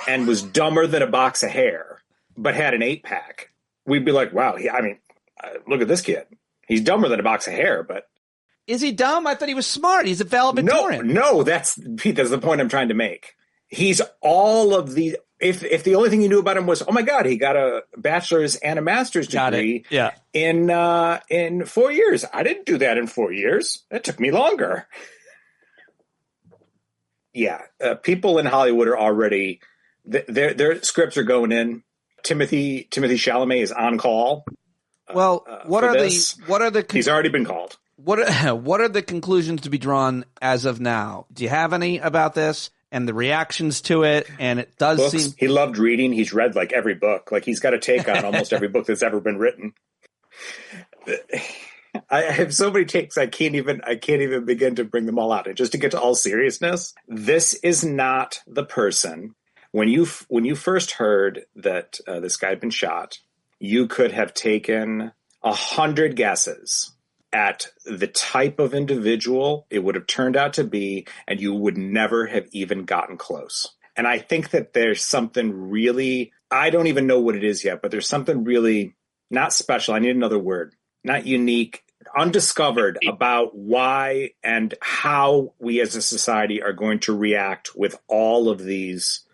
and was dumber than a box of hair, but had an 8-pack, we'd be like, wow, look at this kid. He's dumber than a box of hair, but is he dumb? I thought he was smart. He's a valedictorian. No, that's the point I'm trying to make. He's all of these. If the only thing you knew about him was, oh my God, he got a bachelor's and a master's degree in 4 years. I didn't do that in 4 years. That took me longer. Yeah, people in Hollywood are already their scripts are going in. Timothy Chalamet is on call. Well, what are the? He's already been called. What are the conclusions to be drawn as of now? Do you have any about this and the reactions to it? And it does seem he loved reading. He's read like every book. Like he's got a take on almost every book that's ever been written. I have so many takes I can't even begin to bring them all out. And just to get to all seriousness, this is not the person. When you first heard that this guy had been shot, you could have taken 100 guesses at the type of individual it would have turned out to be, and you would never have even gotten close. And I think that there's something really, I don't even know what it is yet, but there's something really not special. I need another word, not unique, undiscovered about why and how we as a society are going to react with all of these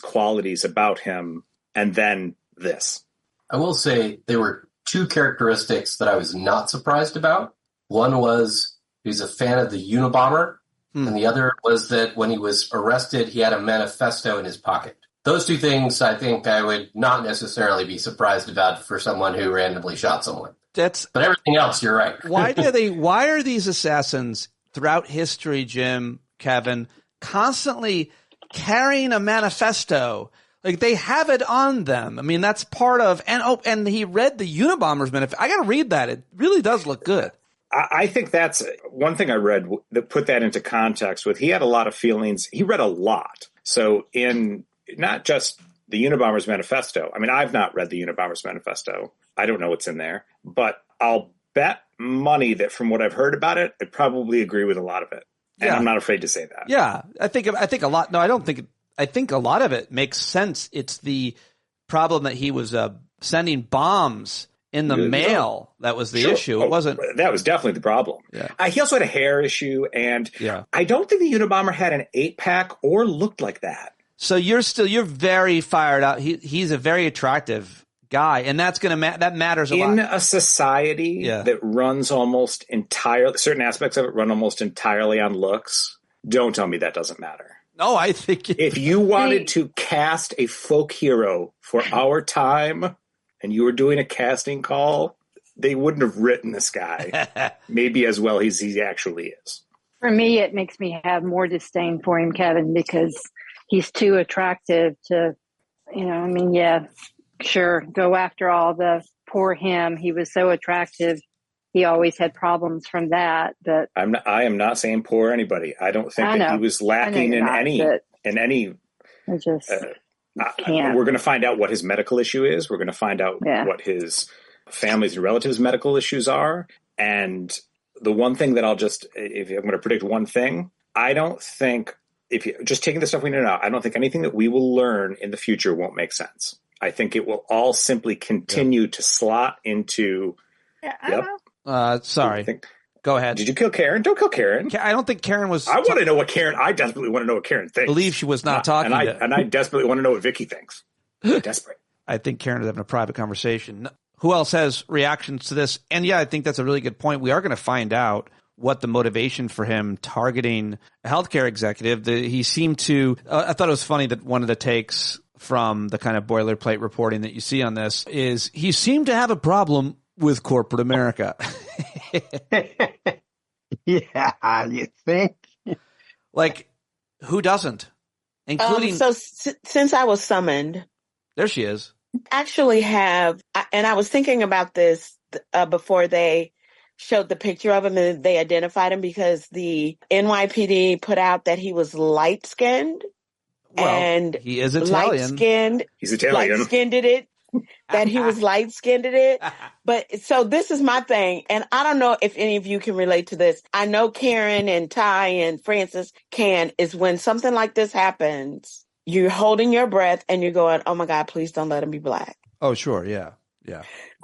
qualities about him. And then this. I will say there were two characteristics that I was not surprised about. One was he was a fan of the Unabomber, and the other was that when he was arrested, he had a manifesto in his pocket. Those two things I think I would not necessarily be surprised about for someone who randomly shot someone. But everything else, you're right. Why are these assassins throughout history, Jim, Kevin, constantly carrying a manifesto? Like, they have it on them. I mean, that's part of, and he read the Unabomber's manifesto. I got to read that. It really does look good. I think that's one thing I read that put that into context with, he had a lot of feelings. He read a lot. So in not just the Unabomber's manifesto, I mean, I've not read the Unabomber's manifesto. I don't know what's in there, but I'll bet money that from what I've heard about it, I probably agree with a lot of it. And I'm not afraid to say that. Yeah. I think a lot. No, I don't think. I think a lot of it makes sense. It's the problem that he was sending bombs in the mail. That was the issue. It wasn't. That was definitely the problem. Yeah. He also had a hair issue, and I don't think the Unabomber had an 8-pack or looked like that. So you're very fired up. He's a very attractive guy, and that's going to that matters a lot in a society that runs almost entirely. Certain aspects of it run almost entirely on looks. Don't tell me that doesn't matter. No, I think if you wanted to cast a folk hero for our time and you were doing a casting call, they wouldn't have written this guy maybe as well as he actually is. For me, it makes me have more disdain for him, Kevin, because he's too attractive to, sure, go after all the poor him. He was so attractive. He always had problems from that. But I am not saying poor anybody. I don't think that he was lacking in any. I just can't. We're going to find out what his medical issue is. We're going to find out what his family's and relatives' medical issues are. And the one thing that if I'm going to predict one thing, I don't think, if you just taking the stuff we know now, I don't think anything that we will learn in the future won't make sense. I think it will all simply continue to slot into. Sorry. Go ahead. Did you kill Karen? Don't kill Karen. I don't think Karen was. I want to know what Karen. I desperately want to know what Karen thinks. I believe she was not talking. And I desperately want to know what Vicky thinks. Desperate. I think Karen is having a private conversation. Who else has reactions to this? And I think that's a really good point. We are going to find out what the motivation for him targeting a healthcare executive. He seemed to. I thought it was funny that one of the takes from the kind of boilerplate reporting that you see on this is he seemed to have a problem with corporate America. Yeah, you think? Like, who doesn't? Including. Since I was summoned. There she is. Actually and I was thinking about this before they showed the picture of him and they identified him because the NYPD put out that he was light-skinned. Well, and he is Italian. Light-skinned. He's Italian. Light-skinned it. That he was light-skinned it. But so this is my thing. And I don't know if any of you can relate to this. I know Karen and Ty and Francis can, is when something like this happens, you're holding your breath and you're going, oh my God, please don't let him be black. Oh, sure. Yeah. Yeah.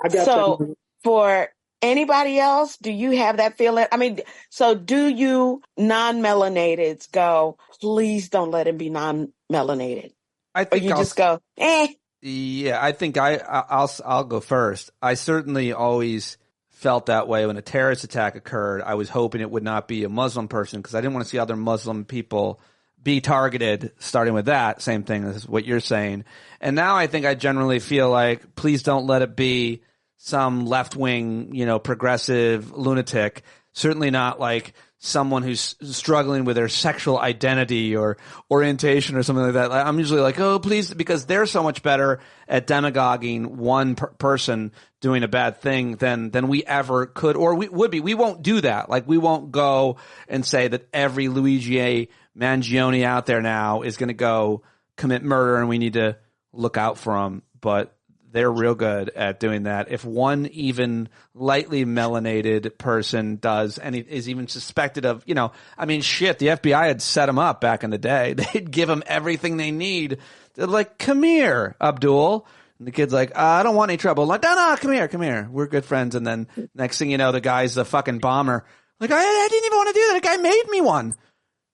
So for anybody else, do you have that feeling? I mean, so do you non-melanateds go, please don't let him be non-melanated? I think or you just go, eh. Yeah, I think I'll go first. I certainly always felt that way when a terrorist attack occurred. I was hoping it would not be a Muslim person because I didn't want to see other Muslim people be targeted, starting with that. Same thing as what you're saying. And now I think I generally feel like, please don't let it be some left-wing, progressive lunatic. Certainly not like someone who's struggling with their sexual identity or orientation or something like that. I'm usually like, oh, please, because they're so much better at demagoguing one person doing a bad thing than we ever could or we would be. We won't do that. Like, we won't go and say that every Luigi Mangione out there now is going to go commit murder and we need to look out for them. But they're real good at doing that. If one even lightly melanated person does and is even suspected of, the FBI had set him up back in the day. They'd give him everything they need. They're like, come here, Abdul. And the kid's like, I don't want any trouble. Like, no, come here. We're good friends. And then next thing you know, the guy's the fucking bomber. Like, I didn't even want to do that. The guy made me one.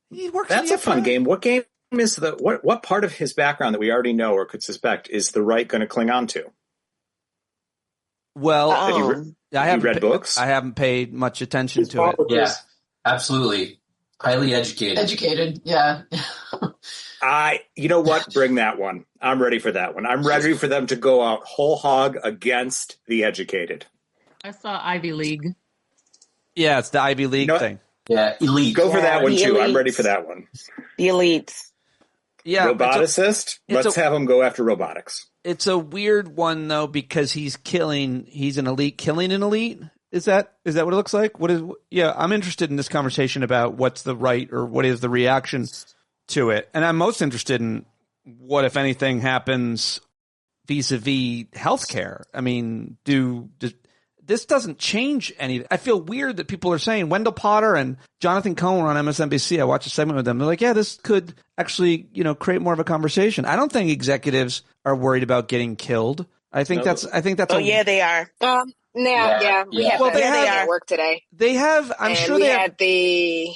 He works. That's a fun game. What game is what part of his background that we already know or could suspect is the right going to cling on to? Well, I haven't read books. I haven't paid much attention to it. Yeah, absolutely. Highly educated. Educated, yeah. You know what? Bring that one. I'm ready for that one. I'm ready for them to go out whole hog against the educated. I saw Ivy League. Yeah, it's the Ivy League thing. Yeah, elite. Go for that one too. Elites. I'm ready for that one. The elites. Yeah, roboticist. Let's have him go after robotics. It's a weird one though because he's an elite killing an elite. Is that what it looks like? I'm interested in this conversation about what's the right or what is the reaction to it. And I'm most interested in what, if anything, happens vis-a-vis healthcare. I mean, this doesn't change anything. I feel weird that people are saying Wendell Potter and Jonathan Cohen were on MSNBC. I watched a segment with them. They're like, yeah, this could actually, create more of a conversation. I don't think executives are worried about getting killed. I think that's. Yeah, they are. We had that at work today. They have. I'm and sure we they had the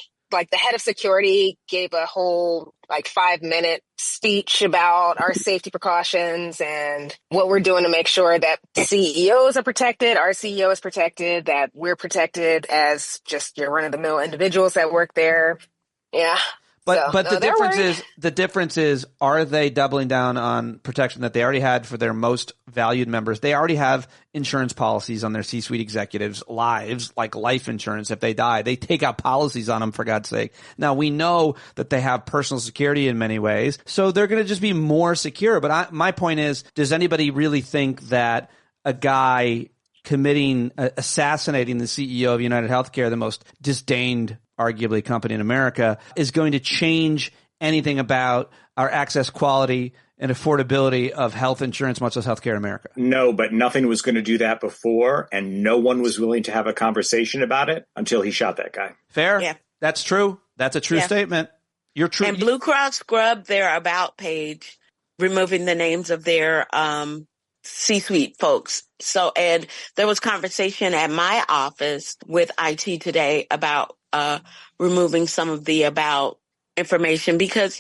head of security gave a whole 5-minute speech about our safety precautions and what we're doing to make sure that CEOs are protected, our CEO is protected, that we're protected as just your run-of-the-mill individuals that work there. Yeah. But the difference is, are they doubling down on protection that they already had for their most valued members? They already have insurance policies on their C-suite executives' lives, like life insurance. If they die, they take out policies on them, for God's sake. Now, we know that they have personal security in many ways, so they're going to just be more secure. But my point is, does anybody really think that a guy assassinating the CEO of United Healthcare, the most disdained arguably company in America, is going to change anything about our access, quality, and affordability of health insurance, much less healthcare in America? No, but nothing was going to do that before, and no one was willing to have a conversation about it until he shot that guy. Fair? Yeah. That's true. That's a true statement. You're true. And Blue Cross scrubbed their About page, removing the names of their C-suite folks. So, and there was conversation at my office with IT today about removing some of the About information because,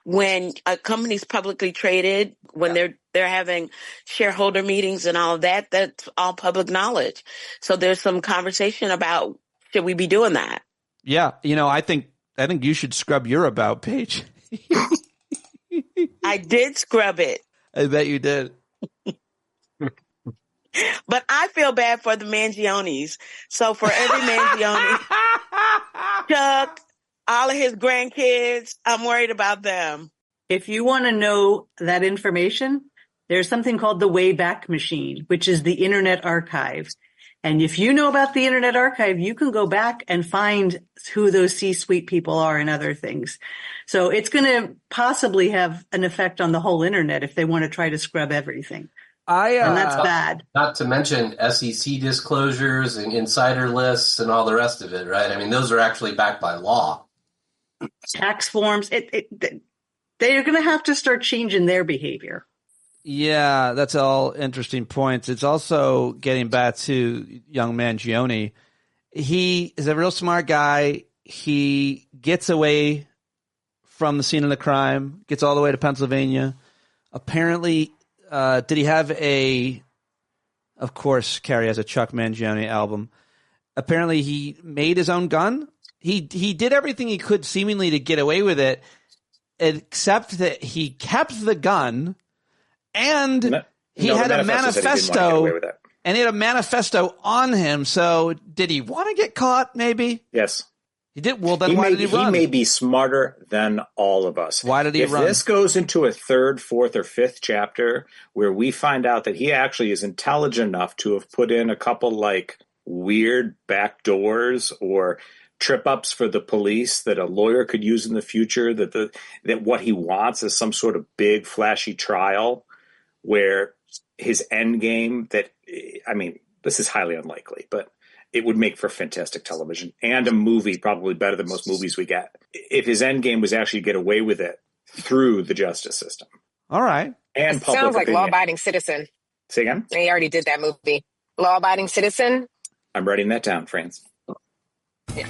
when a company's publicly traded, when they're having shareholder meetings and all of that, that's all public knowledge. So there's some conversation about, should we be doing that? Yeah. I think you should scrub your About page. I did scrub it. I bet you did. But I feel bad for the Mangionis. So for every Mangione, Chuck, all of his grandkids, I'm worried about them. If you want to know that information, there's something called the Wayback Machine, which is the Internet Archive. And if you know about the Internet Archive, you can go back and find who those C-suite people are and other things. So it's going to possibly have an effect on the whole Internet if they want to try to scrub everything. And that's bad. Not to mention SEC disclosures and insider lists and all the rest of it, right? I mean, those are actually backed by law. Tax forms. They're going to have to start changing their behavior. Yeah, that's all interesting points. It's also getting back to young Mangione. He is a real smart guy. He gets away from the scene of the crime, gets all the way to Pennsylvania. Apparently, did he have of course, Carrie has a Chuck Mangione album. Apparently he made his own gun. He did everything he could seemingly to get away with it, except that he kept the gun and he had a manifesto. And he had a manifesto on him. So did he want to get caught, maybe? Yes. He did. Well, then why did he run? He may be smarter than all of us. Why did he run? If this goes into a 3rd, 4th, or 5th chapter where we find out that he actually is intelligent enough to have put in a couple weird back doors or trip ups for the police that a lawyer could use in the future, that what he wants is some sort of big flashy trial where his end game this is highly unlikely, but it would make for fantastic television and a movie, probably better than most movies we get. If his end game was actually get away with it through the justice system. All right. And public sounds like opinion. Law-Abiding Citizen. Say again? He already did that movie. Law-Abiding Citizen. I'm writing that down, France. Yeah.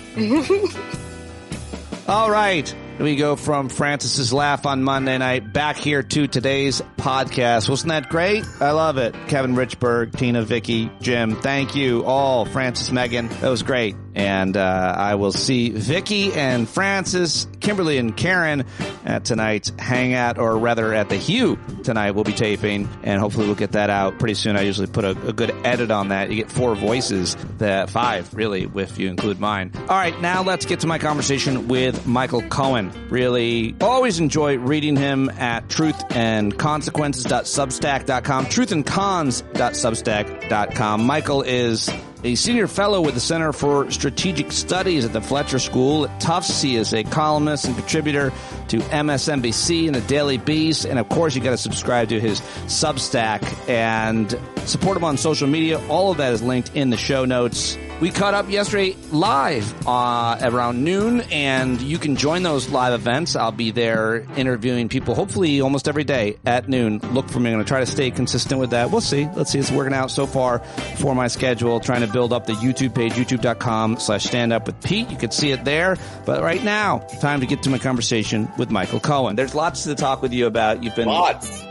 All right. We go from Francis's laugh on Monday night back here to today's podcast. Wasn't that great? I love it. Kevin Richburg, Tina, Vicky, Jim. Thank you all. Francis, Megan. That was great. And I will see Vicky and Francis, Kimberly and Karen at tonight's Hangout, or rather at the Hue tonight. We'll be taping, and hopefully we'll get that out pretty soon. I usually put a good edit on that. You get 4 voices, 5 really, if you include mine. All right, now let's get to my conversation with Michael Cohen. Really always enjoy reading him at truthandconsequences.substack.com, truthandcons.substack.com. Michael is a senior fellow with the Center for Strategic Studies at the Fletcher School at Tufts. He is a columnist and contributor to MSNBC and the Daily Beast. And, of course, you got to subscribe to his Substack and support him on social media. All of that is linked in the show notes. We caught up yesterday live around noon, and you can join those live events. I'll be there interviewing people, hopefully almost every day at noon. Look for me. I'm going to try to stay consistent with that. We'll see. Let's see. It's working out so far for my schedule, trying to build up the YouTube page, youtube.com/standupwithpete. You can see it there. But right now, time to get to my conversation with Michael Cohen. There's lots to talk with you about. You've been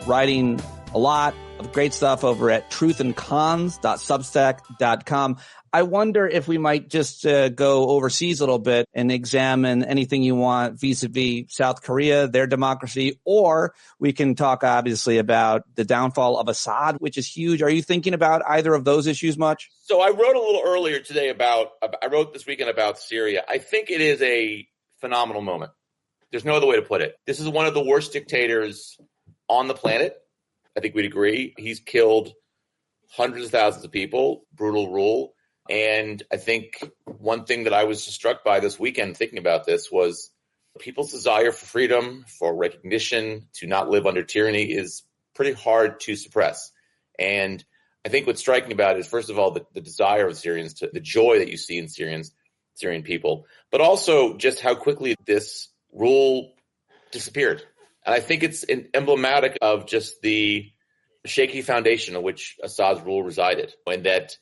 writing a lot of great stuff over at truthandcons.substack.com. I wonder if we might just go overseas a little bit and examine anything you want vis-a-vis South Korea, their democracy, or we can talk obviously about the downfall of Assad, which is huge. Are you thinking about either of those issues much? So I wrote a little earlier today I wrote this weekend about Syria. I think it is a phenomenal moment. There's no other way to put it. This is one of the worst dictators on the planet. I think we'd agree. He's killed hundreds of thousands of people, brutal rule. And I think one thing that I was struck by this weekend thinking about this was people's desire for freedom, for recognition, to not live under tyranny is pretty hard to suppress. And I think what's striking about it is, first of all, the desire of Syrians, the joy that you see in Syrian people, but also just how quickly this rule disappeared. And I think it's emblematic of just the shaky foundation on which Assad's rule resided, and that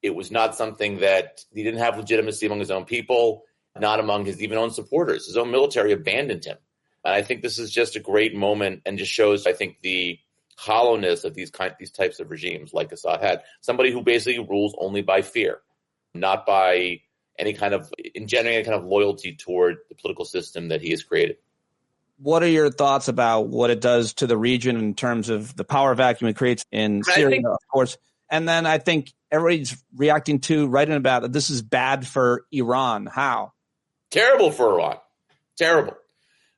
it was not something that he didn't have legitimacy among his own people, not among his even own supporters. His own military abandoned him. And I think this is just a great moment and just shows, I think, the hollowness of these types of regimes like Assad had. Somebody who basically rules only by fear, not by engendering any kind of loyalty toward the political system that he has created. What are your thoughts about what it does to the region in terms of the power vacuum it creates in Syria, of course? And then I think everybody's writing about that this is bad for Iran. How? Terrible for Iran. Terrible.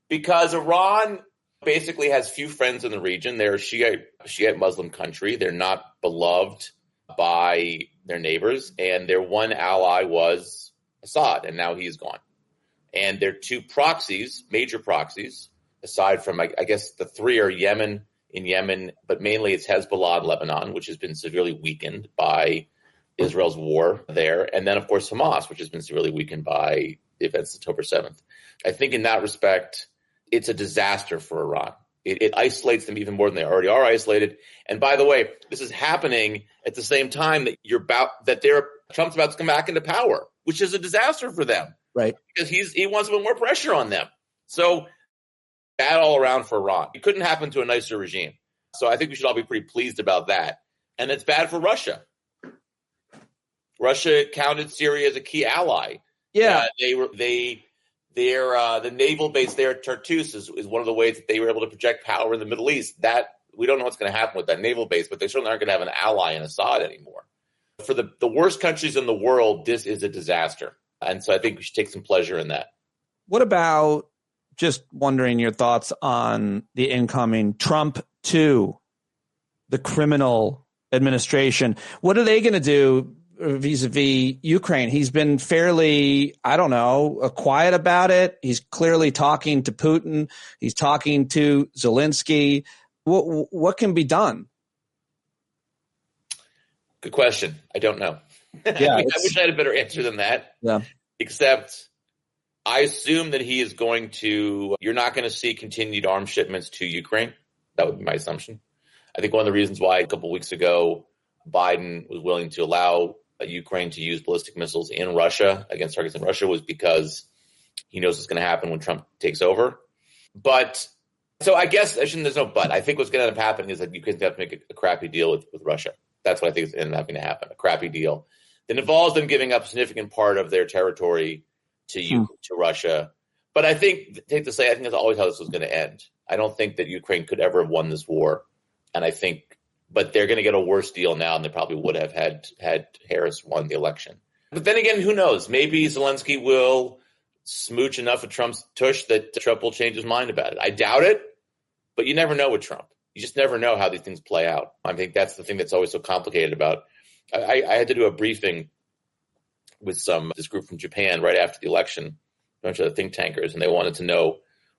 Because Iran basically has few friends in the region. They're a Shiite Muslim country. They're not beloved by their neighbors. And their one ally was Assad, and now he's gone. And their two proxies, major proxies, aside from, I guess the three are in Yemen, but mainly it's Hezbollah in Lebanon, which has been severely weakened by Israel's war there. And then, of course, Hamas, which has been severely weakened by the events of October 7th. I think in that respect, it's a disaster for Iran. It isolates them even more than they already are isolated. And by the way, this is happening at the same time that Trump's about to come back into power, which is a disaster for them. Right. Because he wants to put more pressure on them. So bad all around for Iran. It couldn't happen to a nicer regime. So I think we should all be pretty pleased about that. And it's bad for Russia. Russia counted Syria as a key ally. Yeah. The naval base there at Tartus is one of the ways that they were able to project power in the Middle East. That we don't know what's going to happen with that naval base, but they certainly aren't going to have an ally in Assad anymore. For the worst countries in the world, this is a disaster. And so I think we should take some pleasure in that. What about, just wondering your thoughts on the incoming Trump 2, the criminal administration? What are they going to do vis-a-vis Ukraine? He's been fairly, quiet about it. He's clearly talking to Putin. He's talking to Zelensky. What can be done? Good question. I don't know. Yeah, I wish I had a better answer than that. Yeah. Except I assume that he is you're not going to see continued arms shipments to Ukraine. That would be my assumption. I think one of the reasons why a couple of weeks ago Biden was willing to allow Ukraine to use ballistic missiles in Russia against targets in Russia was because he knows what's going to happen when Trump takes over. But so I guess there's no but. I think what's going to end up happening is that Ukraine's going to have to make a crappy deal with Russia. That's what I think is going to happen, a crappy deal It involves them giving up a significant part of their territory to Russia. But I think that's always how this was going to end. I don't think that Ukraine could ever have won this war. And but they're going to get a worse deal now than they probably would have had Harris won the election. But then again, who knows? Maybe Zelensky will smooch enough of Trump's tush that Trump will change his mind about it. I doubt it, but you never know with Trump. You just never know how these things play out. I think that's the thing that's always so complicated about. I had to do a briefing with this group from Japan right after the election, a bunch of the think tankers, and they wanted to know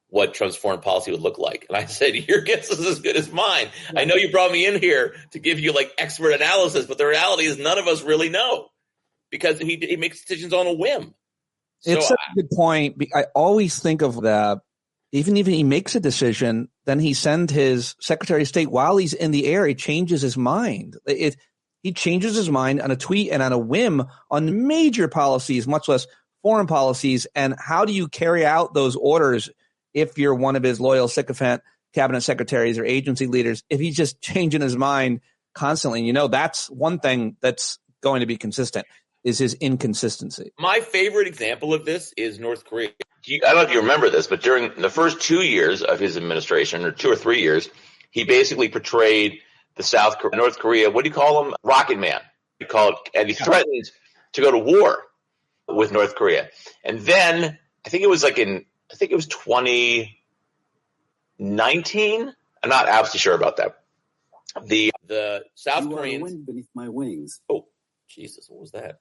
what Trump's foreign policy would look like. And I said, your guess is as good as mine. I know you brought me in here to give you expert analysis, but the reality is none of us really know because he makes decisions on a whim. It's such a good point. I always think of that. Even if he makes a decision, then he sends his Secretary of State while he's in the air. He changes his mind. He changes his mind on a tweet and on a whim on major policies, much less foreign policies. And how do you carry out those orders if you're one of his loyal sycophant cabinet secretaries or agency leaders? If he's just changing his mind constantly, that's one thing that's going to be consistent is his inconsistency. My favorite example of this is North Korea. I don't know if you remember this, but during the first 2 years of his administration, or 2 or 3 years, he basically portrayed the North Korea, what do you call him? Rocket Man. He called, and he threatened to go to war with North Korea. And then I think it was 2019. I'm not absolutely sure about that. The South Koreans. Wind beneath my wings. Oh, Jesus! What was that?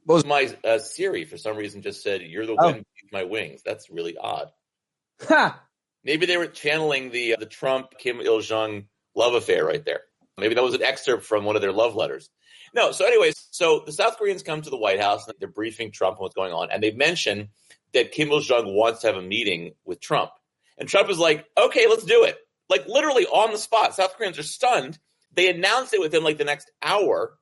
What was my Siri? For some reason, just said, "You're the wind beneath my wings." That's really odd. Maybe they were channeling the Trump Kim Il Jong love affair right there. Maybe that was an excerpt from one of their love letters. No. So anyways, the South Koreans come to the White House and they're briefing Trump on what's going on. And they mention that Kim Il-jung wants to have a meeting with Trump. And Trump is like, okay, let's do it. Literally on the spot. South Koreans are stunned. They announced it within the next hour.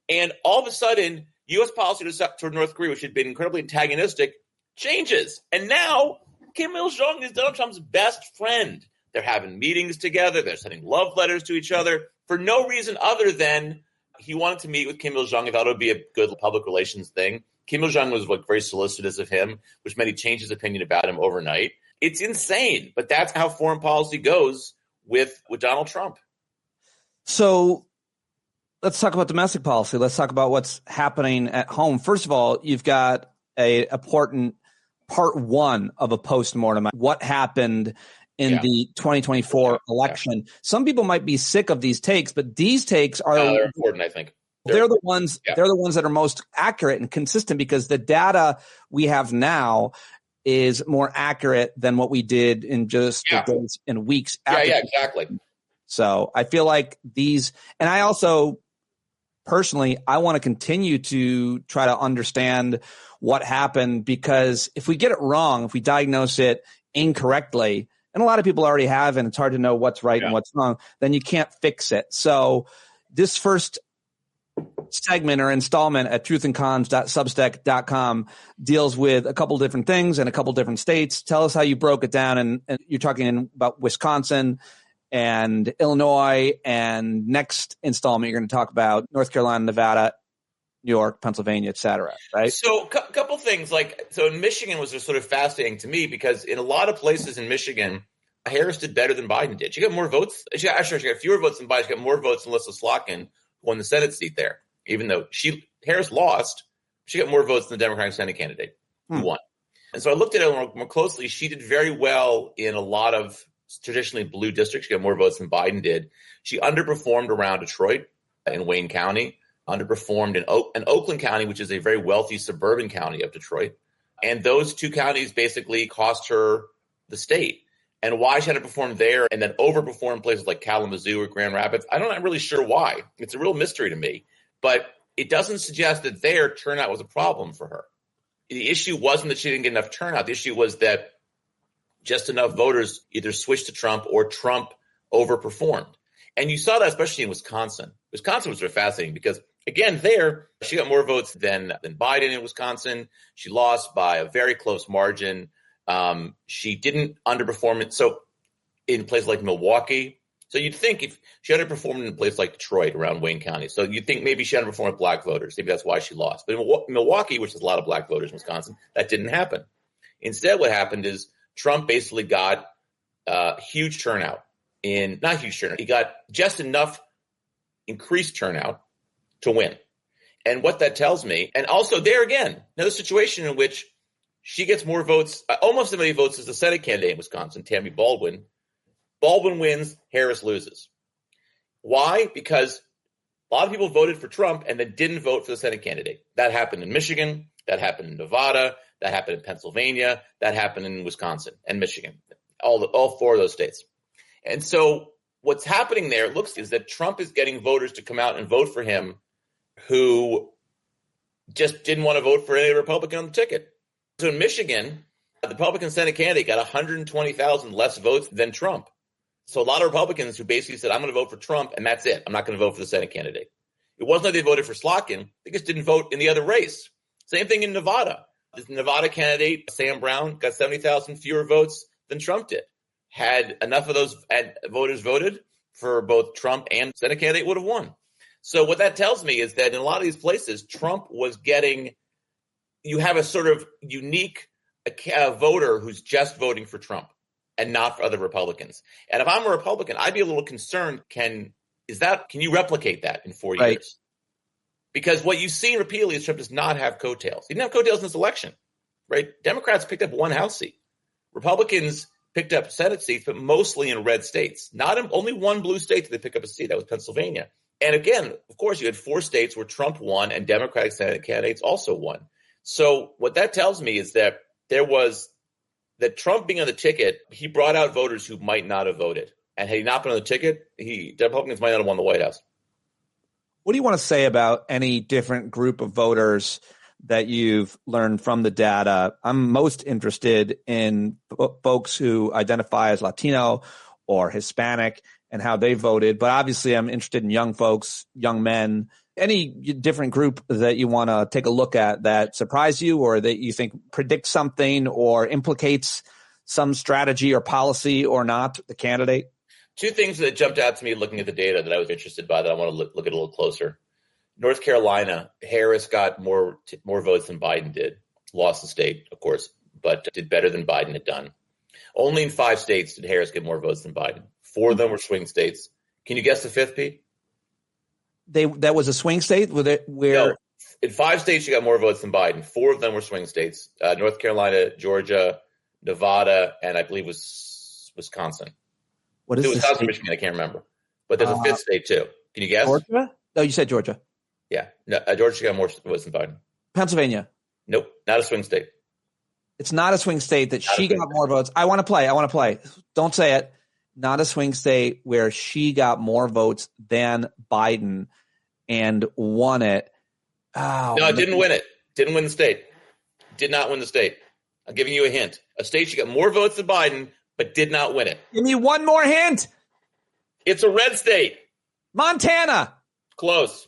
And all of a sudden, U.S. policy toward North Korea, which had been incredibly antagonistic, changes. And now Kim Il-jung is Donald Trump's best friend. They're having meetings together. They're sending love letters to each other for no reason other than he wanted to meet with Kim Il-jung. He thought it would be a good public relations thing. Kim Il-jung was very solicitous of him, which meant he changed his opinion about him overnight. It's insane, but that's how foreign policy goes with Donald Trump. So let's talk about domestic policy. Let's talk about what's happening at home. First of all, you've got a important part one of a postmortem. What happened in the 2024 election? Yeah. Some people might be sick of these takes, but these takes are they're important, I think. They're the ones that are most accurate and consistent because the data we have now is more accurate than what we did in just the days and weeks after. Yeah, exactly. So I feel like these, and I also personally, I want to continue to try to understand what happened, because if we get it wrong, if we diagnose it incorrectly, and a lot of people already have, and it's hard to know what's right and what's wrong, then you can't fix it. So this first segment or installment at truthandcons.substack.com deals with a couple different things and a couple different states. Tell us how you broke it down, and you're talking about Wisconsin and Illinois, and next installment you're going to talk about North Carolina, Nevada, New York, Pennsylvania, et cetera, right? So a couple things, so in Michigan was just sort of fascinating to me, because in a lot of places in Michigan, Harris did better than Biden did. She got more votes. She got fewer votes than Biden. She got more votes than Alyssa Slotkin, who won the Senate seat there. Even though Harris lost, she got more votes than the Democratic Senate candidate who won. And so I looked at it more closely. She did very well in a lot of traditionally blue districts. She got more votes than Biden did. She underperformed around Detroit in Wayne County, underperformed in Oakland County, which is a very wealthy suburban county of Detroit. And those two counties basically cost her the state. And why she had to perform there and then overperform places like Kalamazoo or Grand Rapids, I'm not really sure why. It's a real mystery to me. But it doesn't suggest that their turnout was a problem for her. The issue wasn't that she didn't get enough turnout. The issue was that just enough voters either switched to Trump or Trump overperformed. And you saw that especially in Wisconsin. Wisconsin was sort of fascinating because, again, there she got more votes than Biden in Wisconsin. She lost by a very close margin. She didn't underperform it. So in places like Milwaukee, So you'd think if she underperformed in a place like Detroit around Wayne County, so you'd think maybe she underperformed with black voters. Maybe that's why she lost. But in Milwaukee, which has a lot of black voters in Wisconsin, that didn't happen. Instead, what happened is Trump basically got huge turnout not huge turnout. He got just enough increased turnout to win. And what that tells me, and also there again, another situation in which she gets more votes, almost as many votes as the Senate candidate in Wisconsin, Tammy Baldwin. Baldwin wins, Harris loses. Why? Because a lot of people voted for Trump and then didn't vote for the Senate candidate. That happened in Michigan. That happened in Nevada. That happened in Pennsylvania. That happened in Wisconsin and Michigan, all four of those states. And so what's happening there, it looks, is that Trump is getting voters to come out and vote for him who just didn't want to vote for any Republican on the ticket. So in Michigan, the Republican Senate candidate got 120,000 less votes than Trump. So a lot of Republicans who basically said, I'm going to vote for Trump, and that's it. I'm not going to vote for the Senate candidate. It wasn't like they voted for Slotkin. They just didn't vote in the other race. Same thing in Nevada. The Nevada candidate, Sam Brown, got 70,000 fewer votes than Trump did. Had enough of those voters voted for both Trump and Senate candidate would have won. So what that tells me is that in a lot of these places, Trump was getting, you have a sort of unique voter who's just voting for Trump and not for other Republicans. And if I'm a Republican, I'd be a little concerned. Can you replicate that in 4 years? Because what you've seen repeatedly is Trump does not have coattails. He didn't have coattails in this election, right? Democrats picked up one House seat. Republicans picked up Senate seats, but mostly in red states. Only one blue state did they pick up a seat. That was Pennsylvania. And again, of course, you had 4 states where Trump won and Democratic Senate candidates also won. So what that tells me is that that Trump being on the ticket, he brought out voters who might not have voted. And had he not been on the ticket, the Republicans might not have won the White House. What do you want to say about any different group of voters that you've learned from the data? I'm most interested in folks who identify as Latino or Hispanic and how they voted. But obviously, I'm interested in young folks, young men. Any different group that you want to take a look at that surprised you or that you think predicts something or implicates some strategy or policy or not, the candidate? 2 things that jumped out to me looking at the data that I was interested by that I want to look at a little closer. North Carolina, Harris got more votes than Biden did. Lost the state, of course, but did better than Biden had done. Only in 5 states did Harris get more votes than Biden. 4 of them were swing states. Can you guess the 5th, Pete? That was a swing state? No, in 5 states, she got more votes than Biden. 4 of them were swing states. North Carolina, Georgia, Nevada, and I believe was Wisconsin. What is Wisconsin, Michigan? I can't remember. But there's a 5th state, too. Can you guess? Georgia? No, you said Georgia. Yeah. No, Georgia got more votes than Biden. Pennsylvania. Nope. Not a swing state. It's not a swing state that she got more votes. I want to play. Don't say it. Not a swing state where she got more votes than Biden and won it. Oh, no, didn't win it. Didn't win the state. Did not win the state. I'm giving you a hint. A state she got more votes than Biden, but did not win it. Give me one more hint. It's a red state. Montana. Close.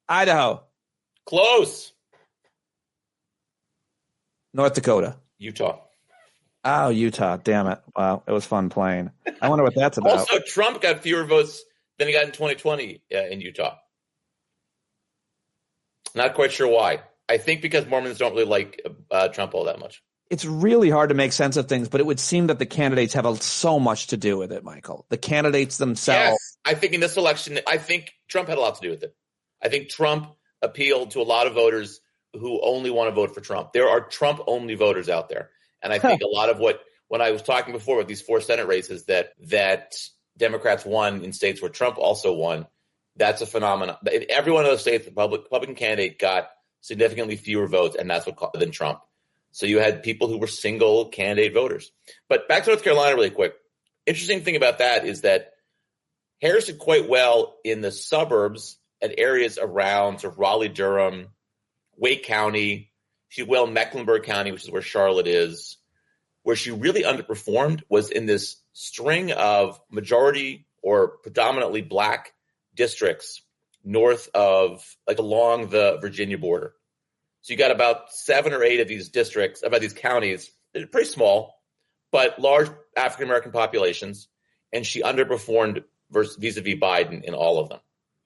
Idaho. Close. North Dakota. Utah. Oh, Utah. Damn it. Wow. It was fun playing. I wonder what that's about. Also, Trump got fewer votes than he got in 2020 in Utah. Not quite sure why. I think because Mormons don't really like Trump all that much. It's really hard to make sense of things, but it would seem that the candidates have so much to do with it, Michael. The candidates themselves. Yes. I think in this election, I think Trump had a lot to do with it. I think Trump appealed to a lot of voters who only want to vote for Trump. There are Trump-only voters out there. And I think a lot of when I was talking before about these 4 Senate races that Democrats won in states where Trump also won, that's a phenomenon. In every one of those states, the Republican candidate got significantly fewer votes, and that's than Trump. So you had people who were single candidate voters. But back to North Carolina really quick. Interesting thing about that is that Harris did quite well in the suburbs and areas around sort of Raleigh-Durham, Wake County. She did well in Mecklenburg County, which is where Charlotte is. Where she really underperformed was in this string of majority or predominantly black districts north of, along the Virginia border. So you got about 7 or 8 of these districts, about these counties. They're pretty small, but large African-American populations. And she underperformed vis-a-vis Biden in all of them.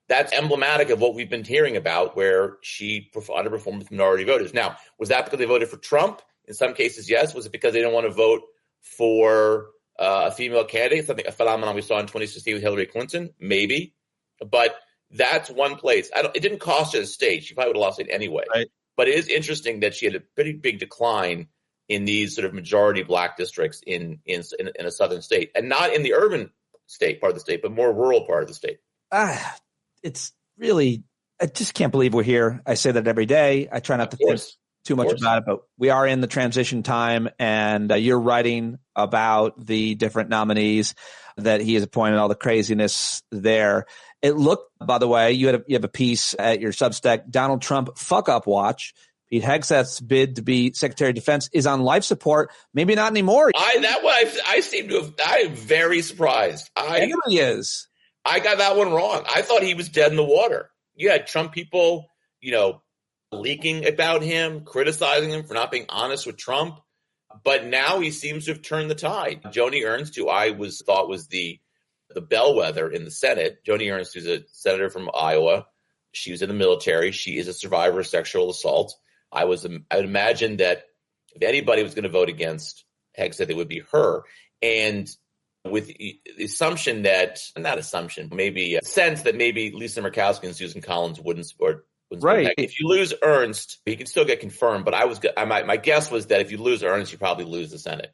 That's emblematic of what we've been hearing about, where she underperformed with minority voters. Now, was that because they voted for Trump? In some cases, yes. Was it because they didn't want to vote for a female candidate, a phenomenon we saw in 2016 with Hillary Clinton? Maybe. But that's one place. It didn't cost her the state. She probably would have lost it anyway. Right. But it is interesting that she had a pretty big decline in these sort of majority black districts in a southern state, and not in the urban state part of the state, but more rural part of the state. It's really, I just can't believe we're here. I say that every day. I try not to think too much about it, but we are in the transition time, and you're writing about the different nominees that he has appointed, all the craziness there. It looked, by the way, you have a piece at your Substack, Donald Trump fuck up watch. Pete Hegseth's bid to be Secretary of Defense is on life support. Maybe not anymore. I'm very surprised. It really is. I got that one wrong. I thought he was dead in the water. You had Trump people, leaking about him, criticizing him for not being honest with Trump. But now he seems to have turned the tide. Joni Ernst, who I thought was the bellwether in the Senate. Joni Ernst, who's a senator from Iowa. She was in the military. She is a survivor of sexual assault. I would imagine that if anybody was going to vote against Hegseth, it would be her. And with the assumption maybe a sense that maybe Lisa Murkowski and Susan Collins wouldn't support. Right. If you lose Ernst, he can still get confirmed. But my guess was that if you lose Ernst, you probably lose the Senate.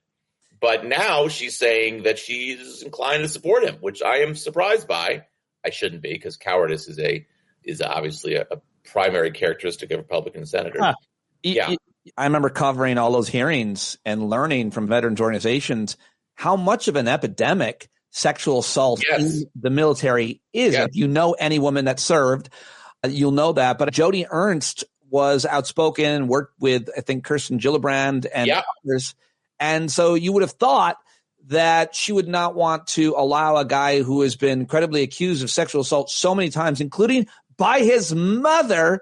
But now she's saying that she's inclined to support him, which I am surprised by. I shouldn't be, because cowardice is obviously a primary characteristic of Republican senators. Yeah. I remember covering all those hearings and learning from veterans organizations how much of an epidemic sexual assault in the military is. Yes. If you know any woman that served, you'll know that. But Joni Ernst was outspoken and worked with, I think, Kirsten Gillibrand and others. And so you would have thought that she would not want to allow a guy who has been credibly accused of sexual assault so many times, including by his mother.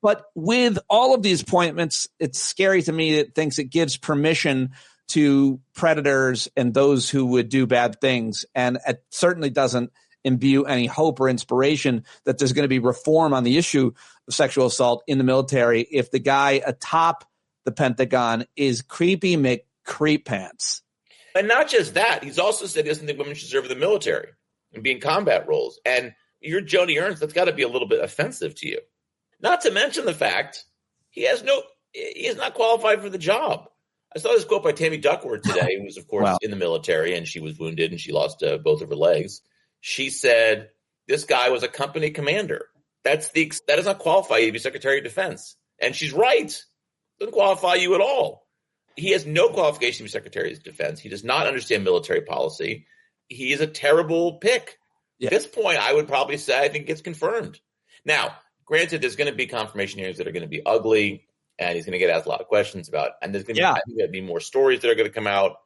But with all of these appointments, it's scary to me that thinks it gives permission to predators and those who would do bad things. And it certainly doesn't imbue any hope or inspiration that there's going to be reform on the issue of sexual assault in the military if the guy atop the Pentagon is creepy McCreepants. And not just that, he's also said he doesn't think women should serve in the military and be in combat roles. And you're Joni Ernst, that's got to be a little bit offensive to you. Not to mention the fact he is not qualified for the job. I saw this quote by Tammy Duckworth today, who was, of course, in the military, and she was wounded and she lost both of her legs. She said, this guy was a company commander. That does not qualify you to be Secretary of Defense. And she's right. Doesn't qualify you at all. He has no qualification to be Secretary of Defense. He does not understand military policy. He is a terrible pick. Yeah. At this point, I would probably say I think it's confirmed. Now, granted, there's going to be confirmation hearings that are going to be ugly, and he's going to get asked a lot of questions about, and there's going to be more stories that are going to come out.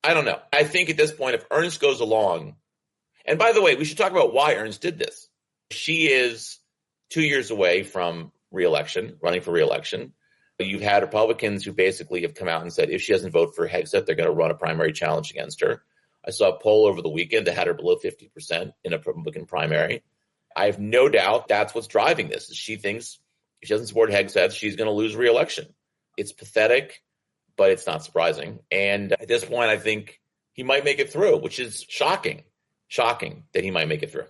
I don't know. I think at this point, if Ernst goes along, and by the way, we should talk about why Ernst did this. She is 2 years away from running for re-election. You've had Republicans who basically have come out and said if she doesn't vote for Hegseth, they're going to run a primary challenge against her. I saw a poll over the weekend that had her below 50% in a Republican primary. I have no doubt that's what's driving this. She thinks if she doesn't support Hegseth, she's going to lose re-election. It's pathetic, but it's not surprising. And at this point, I think he might make it through, which is shocking that he might make it through.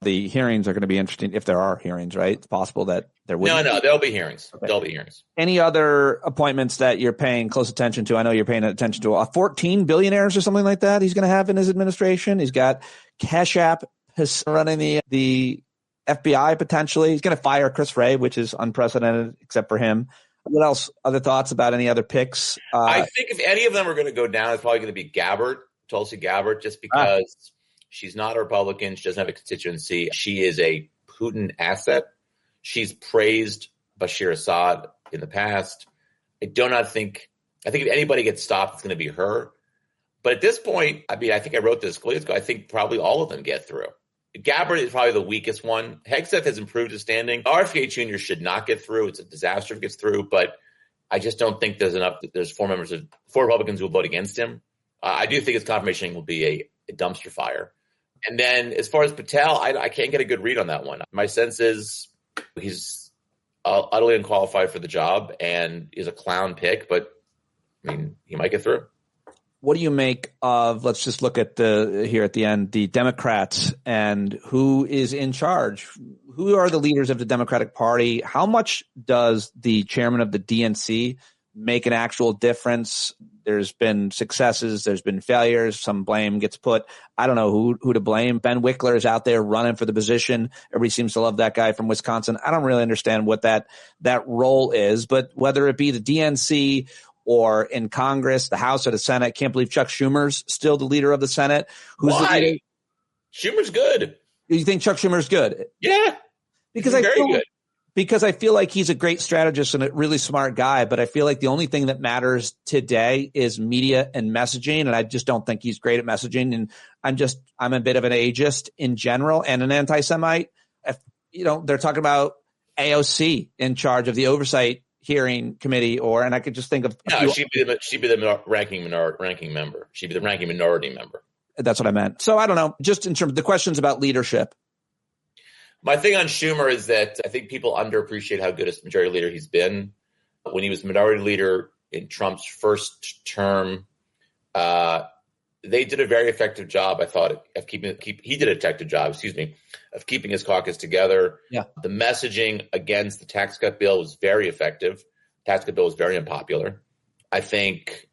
The hearings are going to be interesting if there are hearings, right? It's possible that there will. No, there'll be hearings. Okay. There'll be hearings. Any other appointments that you're paying close attention to? I know you're paying attention to 14 billionaires or something like that he's going to have in his administration. He's got Cash App running the FBI potentially. He's going to fire Chris Wray, which is unprecedented except for him. What else? Other thoughts about any other picks? I think if any of them are going to go down, it's probably going to be Tulsi Gabbard, just because she's not a Republican. She doesn't have a constituency. She is a Putin asset. She's praised Bashar Assad in the past. I think if anybody gets stopped, it's going to be her. But at this point, I think I wrote this a couple years ago. I think probably all of them get through. Gabbard is probably the weakest one. Hegseth has improved his standing. RFK Jr. should not get through. It's a disaster if it gets through. But I just don't think there's enough. There's four Republicans who will vote against him. I do think his confirmation will be a dumpster fire. And then as far as Patel, I can't get a good read on that one. My sense is he's utterly unqualified for the job and is a clown pick, but I mean, he might get through. What do you make of, let's just look at here at the end, the Democrats and who is in charge? Who are the leaders of the Democratic Party? How much does the chairman of the DNC make an actual difference? There's been successes. There's been failures. Some blame gets put. I don't know who to blame. Ben Wickler is out there running for the position. Everybody seems to love that guy from Wisconsin. I don't really understand what that role is, but whether it be the DNC or in Congress, the House or the Senate, can't believe Chuck Schumer's still the leader of the Senate. Who's Why? the leader? Schumer's good. You think Chuck Schumer's good? Yeah. Because I feel like he's a great strategist and a really smart guy, but I feel like the only thing that matters today is media and messaging. And I just don't think he's great at messaging. And I'm a bit of an ageist in general and an anti-Semite. They're talking about AOC in charge of the oversight hearing committee, and I could just think of she'd be the ranking member. She'd be the ranking minority member. That's what I meant. So I don't know. Just in terms of the questions about leadership. My thing on Schumer is that I think people underappreciate how good a majority leader he's been. When he was minority leader in Trump's first term, they did a very effective job, I thought, of keeping his caucus together. Yeah. The messaging against the tax cut bill was very effective. The tax cut bill was very unpopular. I think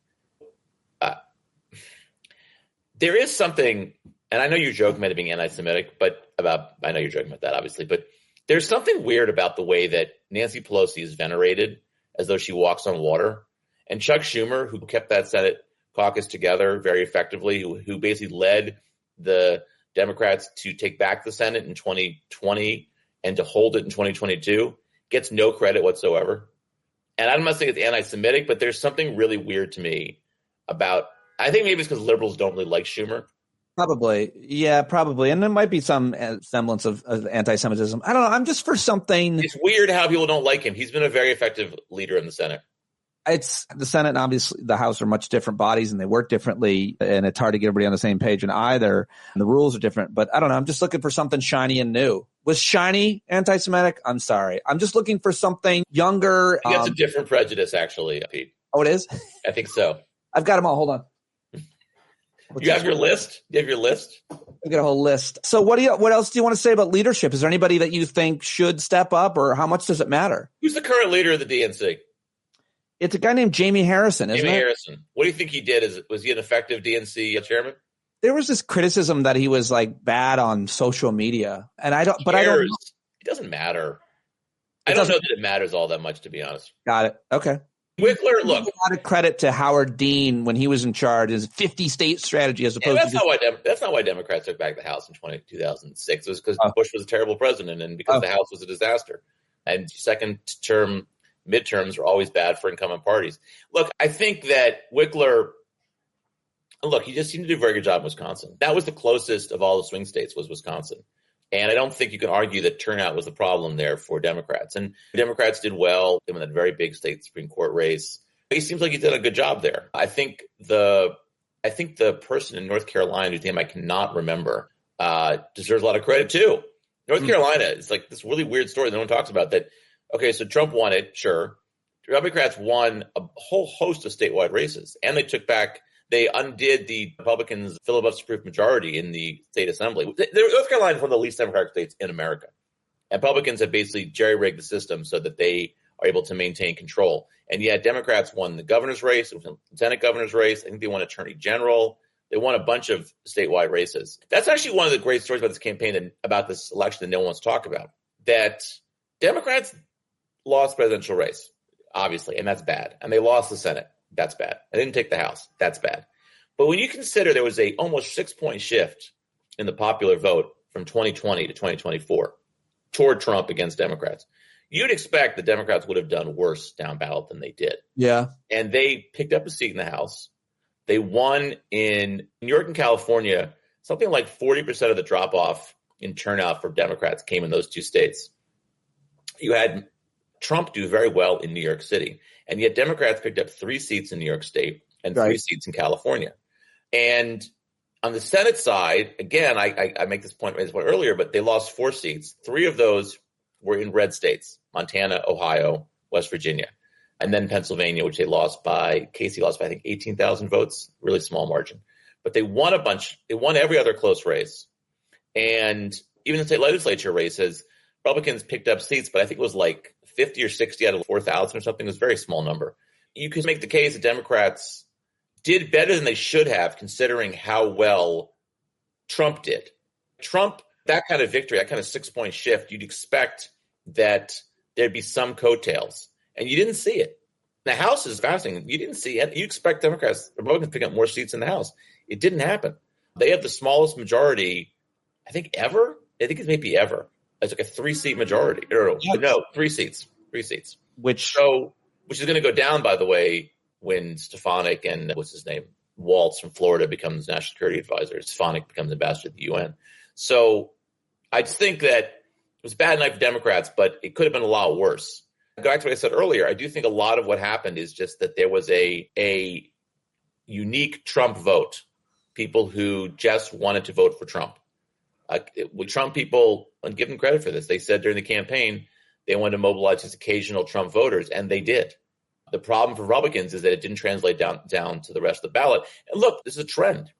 there is something, and I know you're joking about it being anti-Semitic, I know you're joking about that, obviously, but there's something weird about the way that Nancy Pelosi is venerated as though she walks on water. And Chuck Schumer, who kept that Senate caucus together very effectively, who basically led the Democrats to take back the Senate in 2020 and to hold it in 2022, gets no credit whatsoever. And I'm not saying it's anti-Semitic, but there's something really weird to me about, I think maybe it's because liberals don't really like Schumer. Probably. Yeah, probably. And there might be some semblance of anti-Semitism. I don't know. I'm just for something. It's weird how people don't like him. He's been a very effective leader in the Senate. It's the Senate and obviously the House are much different bodies and they work differently, and it's hard to get everybody on the same page in either. And the rules are different, but I don't know. I'm just looking for something shiny and new. Was shiny anti-Semitic? I'm sorry. I'm just looking for something younger. That's a different prejudice, actually, Pete. Oh, it is? I think so. I've got them all. Hold on. You have your list? You have your list? I've got a whole list. So what else do you want to say about leadership? Is there anybody that you think should step up, or how much does it matter? Who's the current leader of the DNC? It's a guy named Jamie Harrison, isn't it? Jamie Harrison. What do you think he did? Was he an effective DNC chairman? There was this criticism that he was like bad on social media, and I don't. It doesn't matter. I don't know that it matters all that much, to be honest. Got it. Okay. Wickler, look. A lot of credit to Howard Dean when he was in charge. His 50-state strategy, as opposed to that's not why Democrats took back the House in 2006. It was because Bush was a terrible president, and because the House was a disaster. And second term midterms are always bad for incumbent parties. Look, I think that Wickler. Look, he just seemed to do a very good job in Wisconsin. That was the closest of all the swing states, was Wisconsin. And I don't think you can argue that turnout was the problem there for Democrats. And Democrats did well in that very big state Supreme Court race. He seems like he did a good job there. I think the person in North Carolina, whose name I cannot remember, deserves a lot of credit too. North Carolina is like this really weird story no one talks about. That okay, so Trump won it, sure. Democrats won a whole host of statewide races, and they undid the Republicans' filibuster-proof majority in the state assembly. North Carolina is one of the least democratic states in America. And Republicans have basically jerry-rigged the system so that they are able to maintain control. And yet Democrats won the governor's race, the lieutenant governor's race. I think they won attorney general. They won a bunch of statewide races. That's actually one of the great stories about this campaign and about this election that no one wants to talk about, that Democrats lost the presidential race, obviously, and that's bad. And they lost the Senate. That's bad. I didn't take the House. That's bad. But when you consider there was a almost 6-point shift in the popular vote from 2020 to 2024 toward Trump against Democrats, you'd expect the Democrats would have done worse down ballot than they did. Yeah. And they picked up a seat in the House. They won in New York and California. Something like 40% of the drop-off in turnout for Democrats came in those two states. You had Trump do very well in New York City. And yet Democrats picked up 3 seats in New York State and 3 seats in California. And On the Senate side, again, I make this point earlier, but they lost 4 seats. 3 of those were in red states: Montana, Ohio, West Virginia, and then Pennsylvania, which Casey lost by, I think, 18,000 votes, really small margin. But they won a bunch. They won every other close race. And even the state legislature races, Republicans picked up seats, but I think it was like 50 or 60 out of 4,000 or something. It was a very small number. You could make the case that Democrats did better than they should have, considering how well Trump did. Trump, that kind of victory, that kind of 6-point shift, you'd expect that there'd be some coattails. And you didn't see it. The House is fascinating. You didn't see it. You expect Republicans to pick up more seats in the House. It didn't happen. They have the smallest majority, I think, ever. I think it's maybe ever. It's like a 3-seat majority. No, 3 seats. 3 seats. Which is going to go down, by the way, when Stefanik and Waltz from Florida becomes national security advisor. Stefanik becomes ambassador to the UN. So I just think that it was a bad night for Democrats, but it could have been a lot worse. Back to what I said earlier, I do think a lot of what happened is just that there was a unique Trump vote. People who just wanted to vote for Trump. Trump people, and give them credit for this, they said during the campaign they wanted to mobilize these occasional Trump voters, and they did. The problem for Republicans is that it didn't translate down to the rest of the ballot. And look, this is a trend.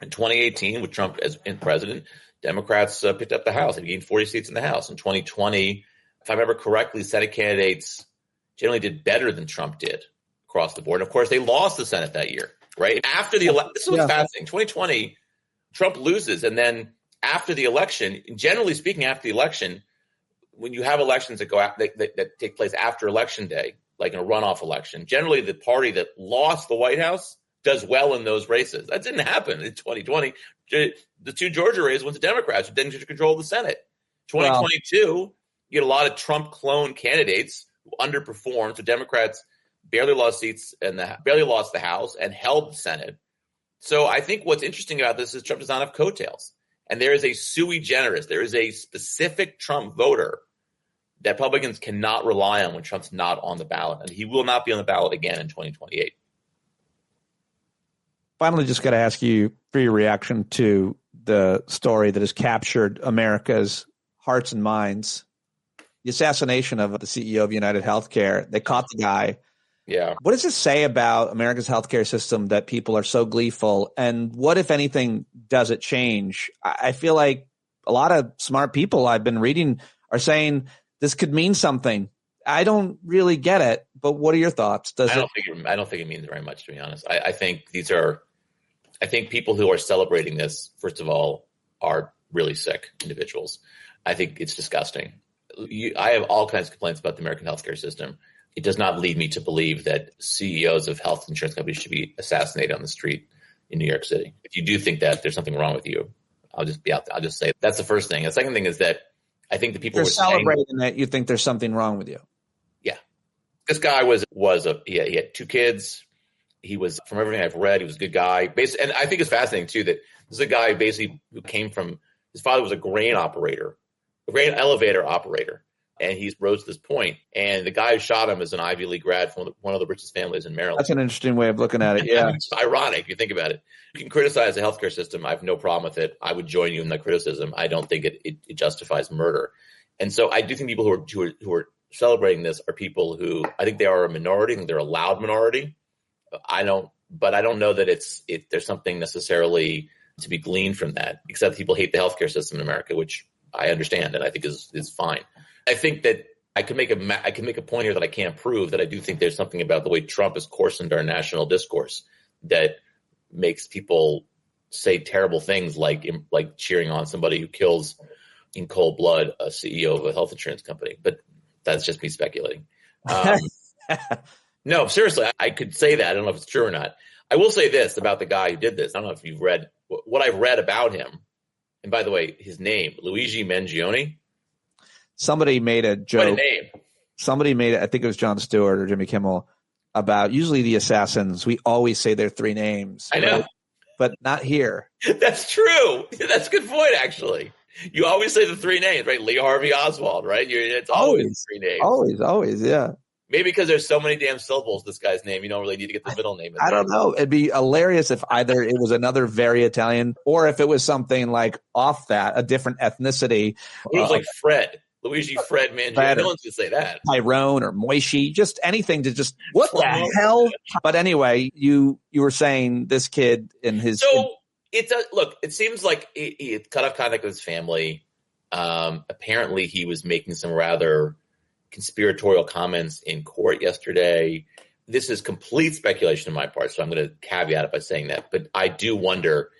In 2018, with Trump as president, Democrats picked up the House. They gained 40 seats in the House. In 2020, if I remember correctly, Senate candidates generally did better than Trump did across the board. And of course, they lost the Senate that year, right? After the election, this was fascinating. 2020, Trump loses. And then after the election, generally speaking, after the election, when you have elections that take place after Election Day, like in a runoff election, generally the party that lost the White House does well in those races. That didn't happen in 2020. The 2 Georgia races went to Democrats who didn't control the Senate. 2022, you get a lot of Trump clone candidates who underperformed. So Democrats barely lost seats and barely lost the House and held the Senate. So I think what's interesting about this is Trump does not have coattails. And there is a sui generis. There is a specific Trump voter that Republicans cannot rely on when Trump's not on the ballot. And he will not be on the ballot again in 2028. Finally, just got to ask you for your reaction to the story that has captured America's hearts and minds. The assassination of the CEO of United Healthcare. They caught the guy. Yeah. What does it say about America's healthcare system that people are so gleeful? And what, if anything, does it change? I feel like a lot of smart people I've been reading are saying this could mean something. I don't really get it, but what are your thoughts? I don't think it means very much, to be honest. I think people who are celebrating this, first of all, are really sick individuals. I think it's disgusting. I have all kinds of complaints about the American healthcare system. It does not lead me to believe that CEOs of health insurance companies should be assassinated on the street in New York City. If you do think that there's something wrong with you, I'll just be out there. I'll just say that's the first thing. The second thing is that I think the people were celebrating that you think there's something wrong with you. Yeah. This guy he had 2 kids. He was, from everything I've read, he was a good guy. And I think it's fascinating too that this is a guy basically who came from, his father was a grain elevator operator. And he rose to this point. And the guy who shot him is an Ivy League grad from one of the richest families in Maryland. That's an interesting way of looking at it. Yeah. It's ironic if you think about it. You can criticize the healthcare system. I have no problem with it. I would join you in that criticism. I don't think it justifies murder. And so I do think people who are celebrating this are people who, I think they are a minority. I think they're a loud minority. I don't know that there's something necessarily to be gleaned from that, except people hate the healthcare system in America, which I understand and I think is fine. I think that I can make a point here that I can't prove, that I do think there's something about the way Trump has coarsened our national discourse that makes people say terrible things like cheering on somebody who kills in cold blood a CEO of a health insurance company. But that's just me speculating. No, seriously, I could say that. I don't know if it's true or not. I will say this about the guy who did this. I don't know if you've read what I've read about him. And by the way, his name, Luigi Mangione. Somebody made a joke. What a name. Somebody made it, I think it was Jon Stewart or Jimmy Kimmel, about usually the assassins, we always say their 3 names. I know. But not here. That's true. That's a good point, actually. You always say the 3 names, right? Lee Harvey Oswald, right? It's always 3 names. Always, yeah. Maybe because there's so many damn syllables this guy's name, you don't really need to get the middle name. I don't know. It'd be hilarious if either it was another very Italian or if it was something like off that, a different ethnicity. It was like Fred. Luigi Fred Mangione. No one's going to say that. Tyrone or Moishi, just anything to just, what the hell? But anyway, you were saying this kid in his... So, it seems like he had cut off contact with his family. Apparently, he was making some rather conspiratorial comments in court yesterday. This is complete speculation on my part, so I'm going to caveat it by saying that. But I do wonder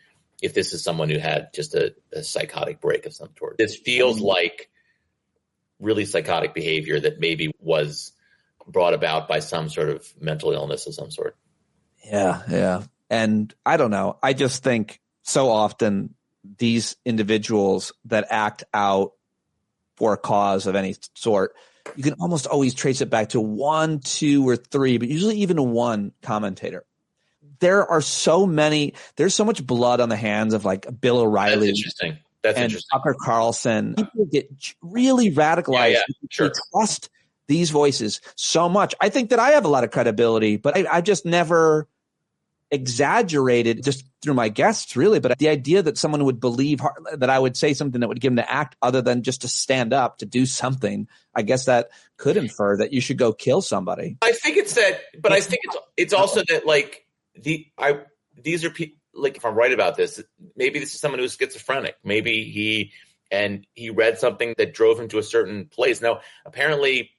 if this is someone who had just a psychotic break of some sort. This feels like really psychotic behavior that maybe was brought about by some sort of mental illness of some sort. Yeah. And I don't know. I just think so often these individuals that act out for a cause of any sort, you can almost always trace it back to 1, 2, or 3, but usually even one commentator. There are so many, there's so much blood on the hands of like Bill O'Reilly. That's and interesting. Tucker Carlson. People get really radicalized. Yeah, sure. They trust these voices so much. I think that I have a lot of credibility, but I just never exaggerated just through my guests, really. But the idea that someone would believe that I would say something that would give them to act other than just to stand up to do something, I guess that could infer that you should go kill somebody. I think it's that, but I think it's also that like these are people. Like, if I'm right about this, maybe this is someone who's schizophrenic. Maybe he read something that drove him to a certain place. Now, apparently,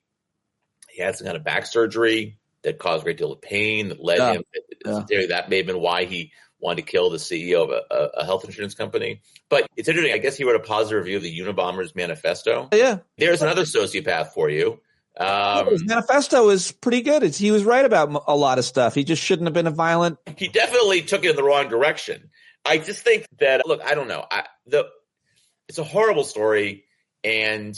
he had some kind of back surgery that caused a great deal of pain that led him. That may have been why he wanted to kill the CEO of a health insurance company. But it's interesting. I guess he wrote a positive review of the Unabomber's manifesto. Yeah. There's another sociopath for you. His manifesto is pretty good. He was right about a lot of stuff. He just shouldn't have been a violent. He definitely took it in the wrong direction. I just think that, look, I don't know. It's a horrible story. And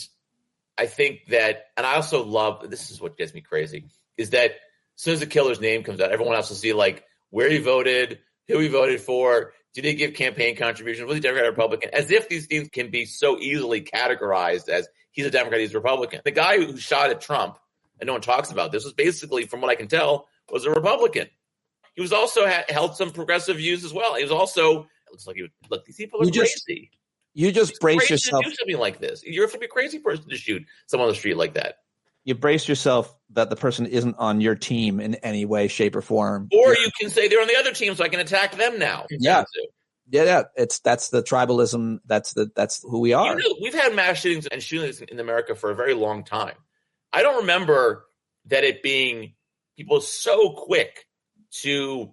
I think that, and I also love, this is what gets me crazy, is that as soon as the killer's name comes out, everyone else will see like where he voted, who he voted for, did he give campaign contributions, was he Democrat or Republican, as if these things can be so easily categorized as he's a Democrat, he's a Republican. The guy who shot at Trump, and no one talks about this, was basically, from what I can tell, was a Republican. He was also held some progressive views as well. He was also, it looks like look, these people are crazy. You just brace yourself to do something like this. You have to be a crazy person to shoot someone on the street like that. You brace yourself that the person isn't on your team in any way, shape, or form. Or you can say they're on the other team, so I can attack them now. Yeah. That's the tribalism. That's who we are. We've had mass shootings and shootings in America for a very long time. I don't remember that it being people so quick to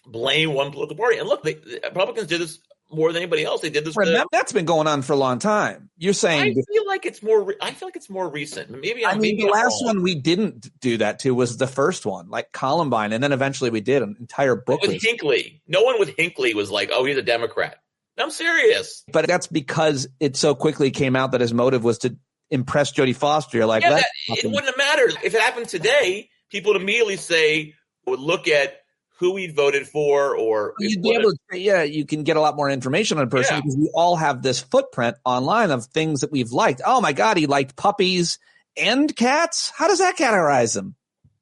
blame one political party. And look, the Republicans did this more than anybody else. They did this. That's been going on for a long time. You're saying I feel like it's more recent. Maybe the last one we didn't do that to was the first one, like Columbine, and then eventually we did an entire book with Hinckley. No one with Hinckley was like, "Oh, he's a Democrat." I'm serious. But that's because it so quickly came out that his motive was to impress Jodie Foster. You're like, it wouldn't have mattered if it happened today. People would immediately would look at who he voted for, or you'd be able to, you can get a lot more information on a person because we all have this footprint online of things that we've liked. Oh my God, he liked puppies and cats. How does that categorize him?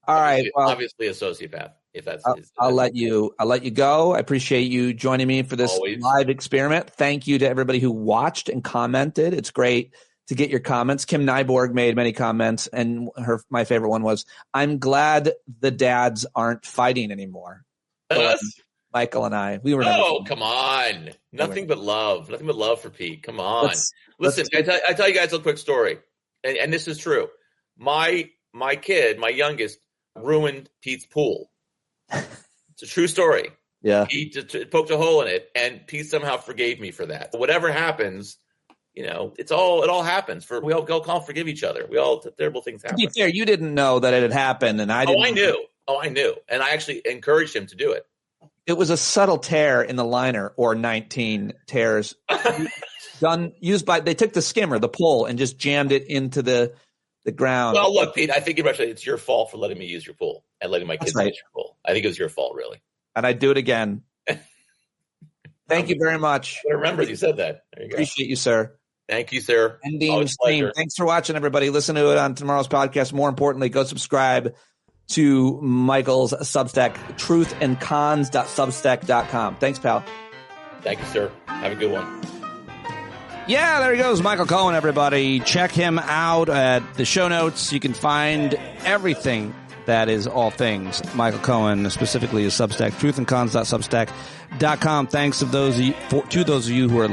All right, well, obviously a sociopath. If that's, I'll let you go. I appreciate you joining me for this live experiment. Thank you to everybody who watched and commented. It's great to get your comments. Kim Nyborg made many comments, and my favorite one was, "I'm glad the dads aren't fighting anymore." Michael and I, we were. Oh, come on! Nothing but love. Nothing but love for Pete. Come on. Listen, I tell you guys a quick story, and this is true. My kid, my youngest, ruined Pete's pool. It's a true story. Yeah, he just poked a hole in it, and Pete somehow forgave me for that. Whatever happens. You know, it all happens. We all forgive each other. Terrible things happen. To be fair, you didn't know that it had happened, and I didn't. I knew. And I actually encouraged him to do it. It was a subtle tear in the liner, or 19 tears they took the skimmer, the pole, and just jammed it into the ground. Well, look, Pete, I think it's your fault for letting me use your pool and letting my kids use your pool. I think it was your fault, really. And I'd do it again. Thank you very much. I remember you said that. There you go. Appreciate you, sir. Thank you, sir. Ending stream. Thanks for watching, everybody. Listen to it on tomorrow's podcast. More importantly, go subscribe to Michael's Substack, truthandcons.substack.com. Thanks, pal. Thank you, sir. Have a good one. Yeah, there he goes, Michael Cohen, everybody. Check him out at the show notes. You can find everything that is all things Michael Cohen, specifically his Substack, truthandcons.substack.com. Thanks to those of you who are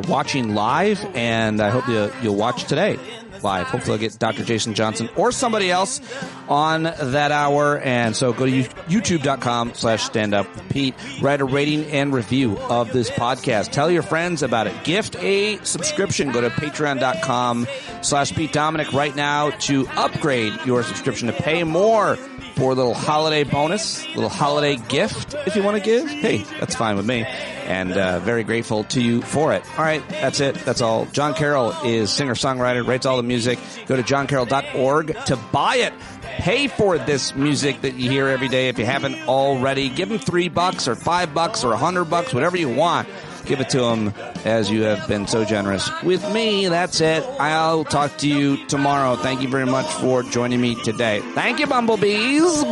watching live, and I hope you'll watch today live. Hopefully I'll get Dr. Jason Johnson or somebody else on that hour. And so go to youtube.com/standuppete. Write a rating and review of this podcast. Tell your friends about it. Gift a subscription. Go to patreon.com/Pete Dominic right now to upgrade your subscription to pay more for a little holiday bonus, little holiday gift if you want to give. Hey, that's fine with me. And very grateful to you for it. All right, that's it. That's all. John Carroll is singer-songwriter, writes all the music. Go to johncarroll.org to buy it. Pay for this music that you hear every day if you haven't already. Give him $3 or $5 or $100, whatever you want. Give it to him, as you have been so generous with me. That's it. I'll talk to you tomorrow. Thank you very much for joining me today. Thank you, bumblebees.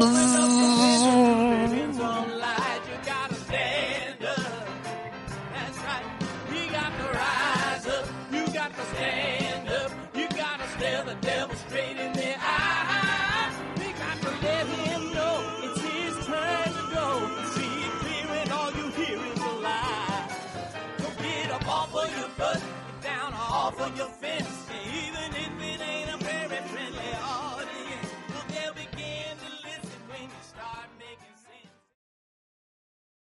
Off of your fence.